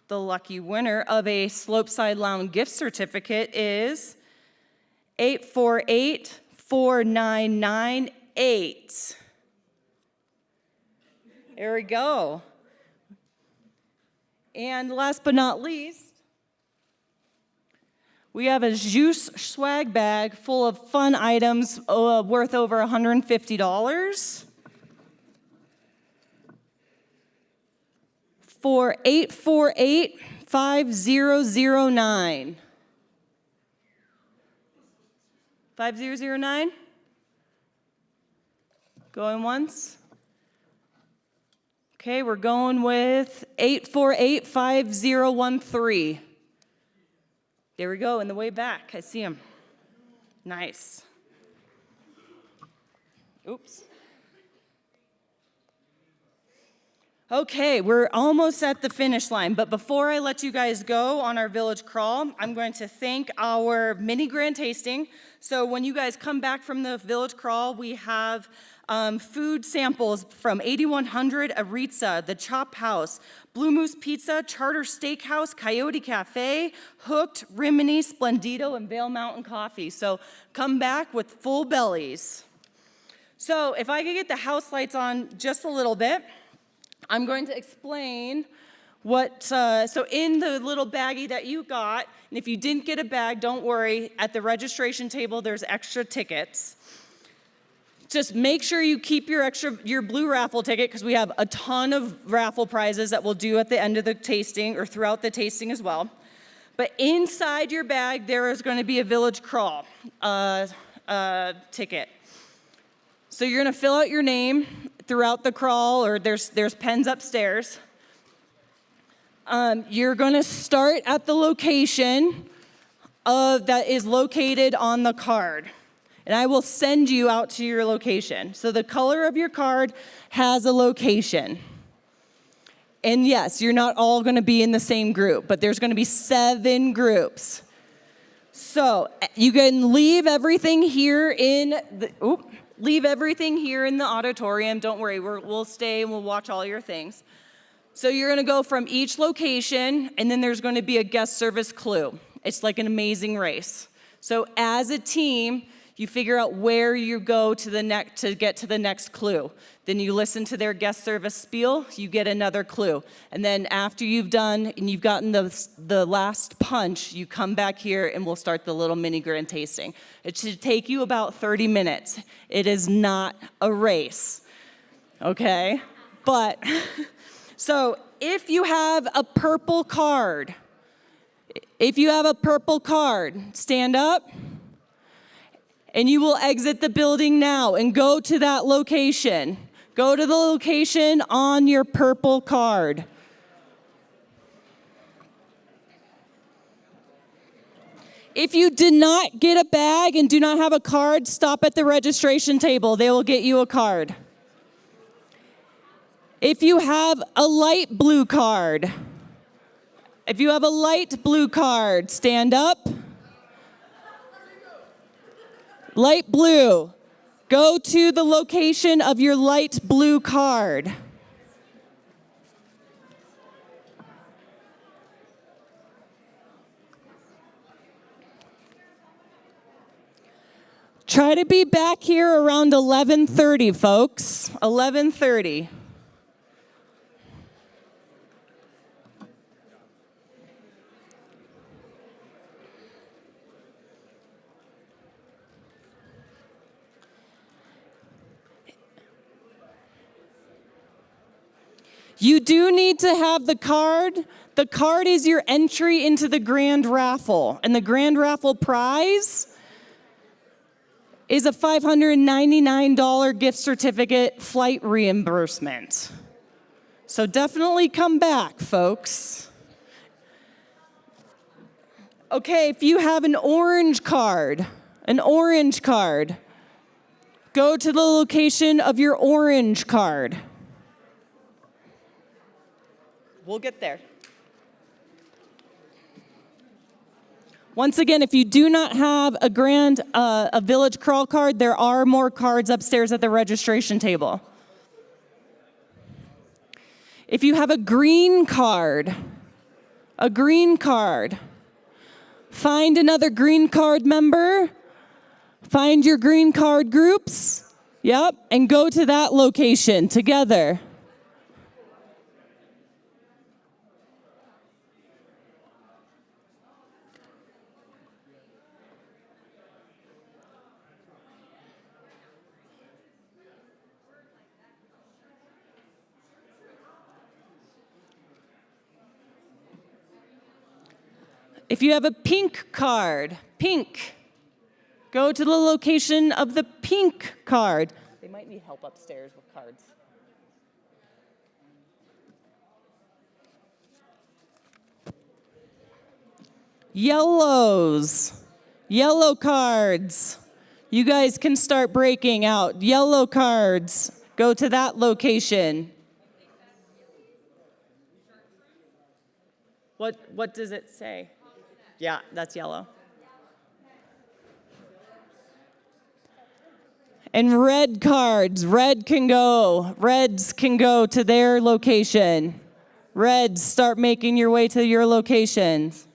The lucky winner of a Slopeside Lounge gift certificate is 8484998. There we go. And last but not least, we have a juice swag bag full of fun items worth over $150 for 8485009. 5009? Going once? Okay, we're going with 8485013. There we go, in the way back. I see him. Nice. Oops. Okay, we're almost at the finish line, but before I let you guys go on our village crawl, I'm going to thank our mini grand tasting. So when you guys come back from the village crawl, we have food samples from 8100 Aritza, the Chop House, Blue Moose Pizza, Charter Steakhouse, Coyote Cafe, Hooked, Rimini, Splendido, and Vail Mountain Coffee. So come back with full bellies. So if I could get the house lights on just a little bit, I'm going to explain so in the little baggie that you got, and if you didn't get a bag, don't worry, at the registration table, there's extra tickets. Just make sure you keep your blue raffle ticket, because we have a ton of raffle prizes that we'll do at the end of the tasting or throughout the tasting as well. But inside your bag, there is going to be a village crawl ticket. So you're going to fill out your name. throughout the crawl, or there's pens upstairs. You're going to start at the location that is located on the card. And I will send you out to your location. So the color of your card has a location. And yes, you're not all going to be in the same group, but there's going to be 7 groups. So you can leave everything here in the auditorium. Don't worry, we'll stay and we'll watch all your things. So you're going to go from each location, and then there's going to be a guest service clue. It's like an amazing race. So as a team, you figure out where you go to get to the next clue. Then you listen to their guest service spiel, you get another clue. And then after you've done and you've gotten the last punch, you come back here and we'll start the little mini grand tasting. It should take you about 30 minutes. It is not a race, okay? But, so if you have a purple card, stand up. And you will exit the building now and go to that location. Go to the location on your purple card. If you did not get a bag and do not have a card, stop at the registration table. They will get you a card. If you have a light blue card, stand up. Light blue, go to the location of your light blue card. Try to be back here around 11:30, folks. 11:30. You do need to have the card. The card is your entry into the grand raffle. And the grand raffle prize is a $599 gift certificate flight reimbursement. So definitely come back, folks. Okay, if you have an orange card, go to the location of your orange card. We'll get there. Once again, if you do not have a Village Crawl card, there are more cards upstairs at the registration table. If you have a green card, find another green card member, find your green card groups, and go to that location together. If you have a pink card, go to the location of the pink card. They might need help upstairs with cards. Yellow cards. You guys can start breaking out. Yellow cards, go to that location. What does it say? Yeah, that's yellow. And red cards, reds can go to their location. Reds, start making your way to your locations.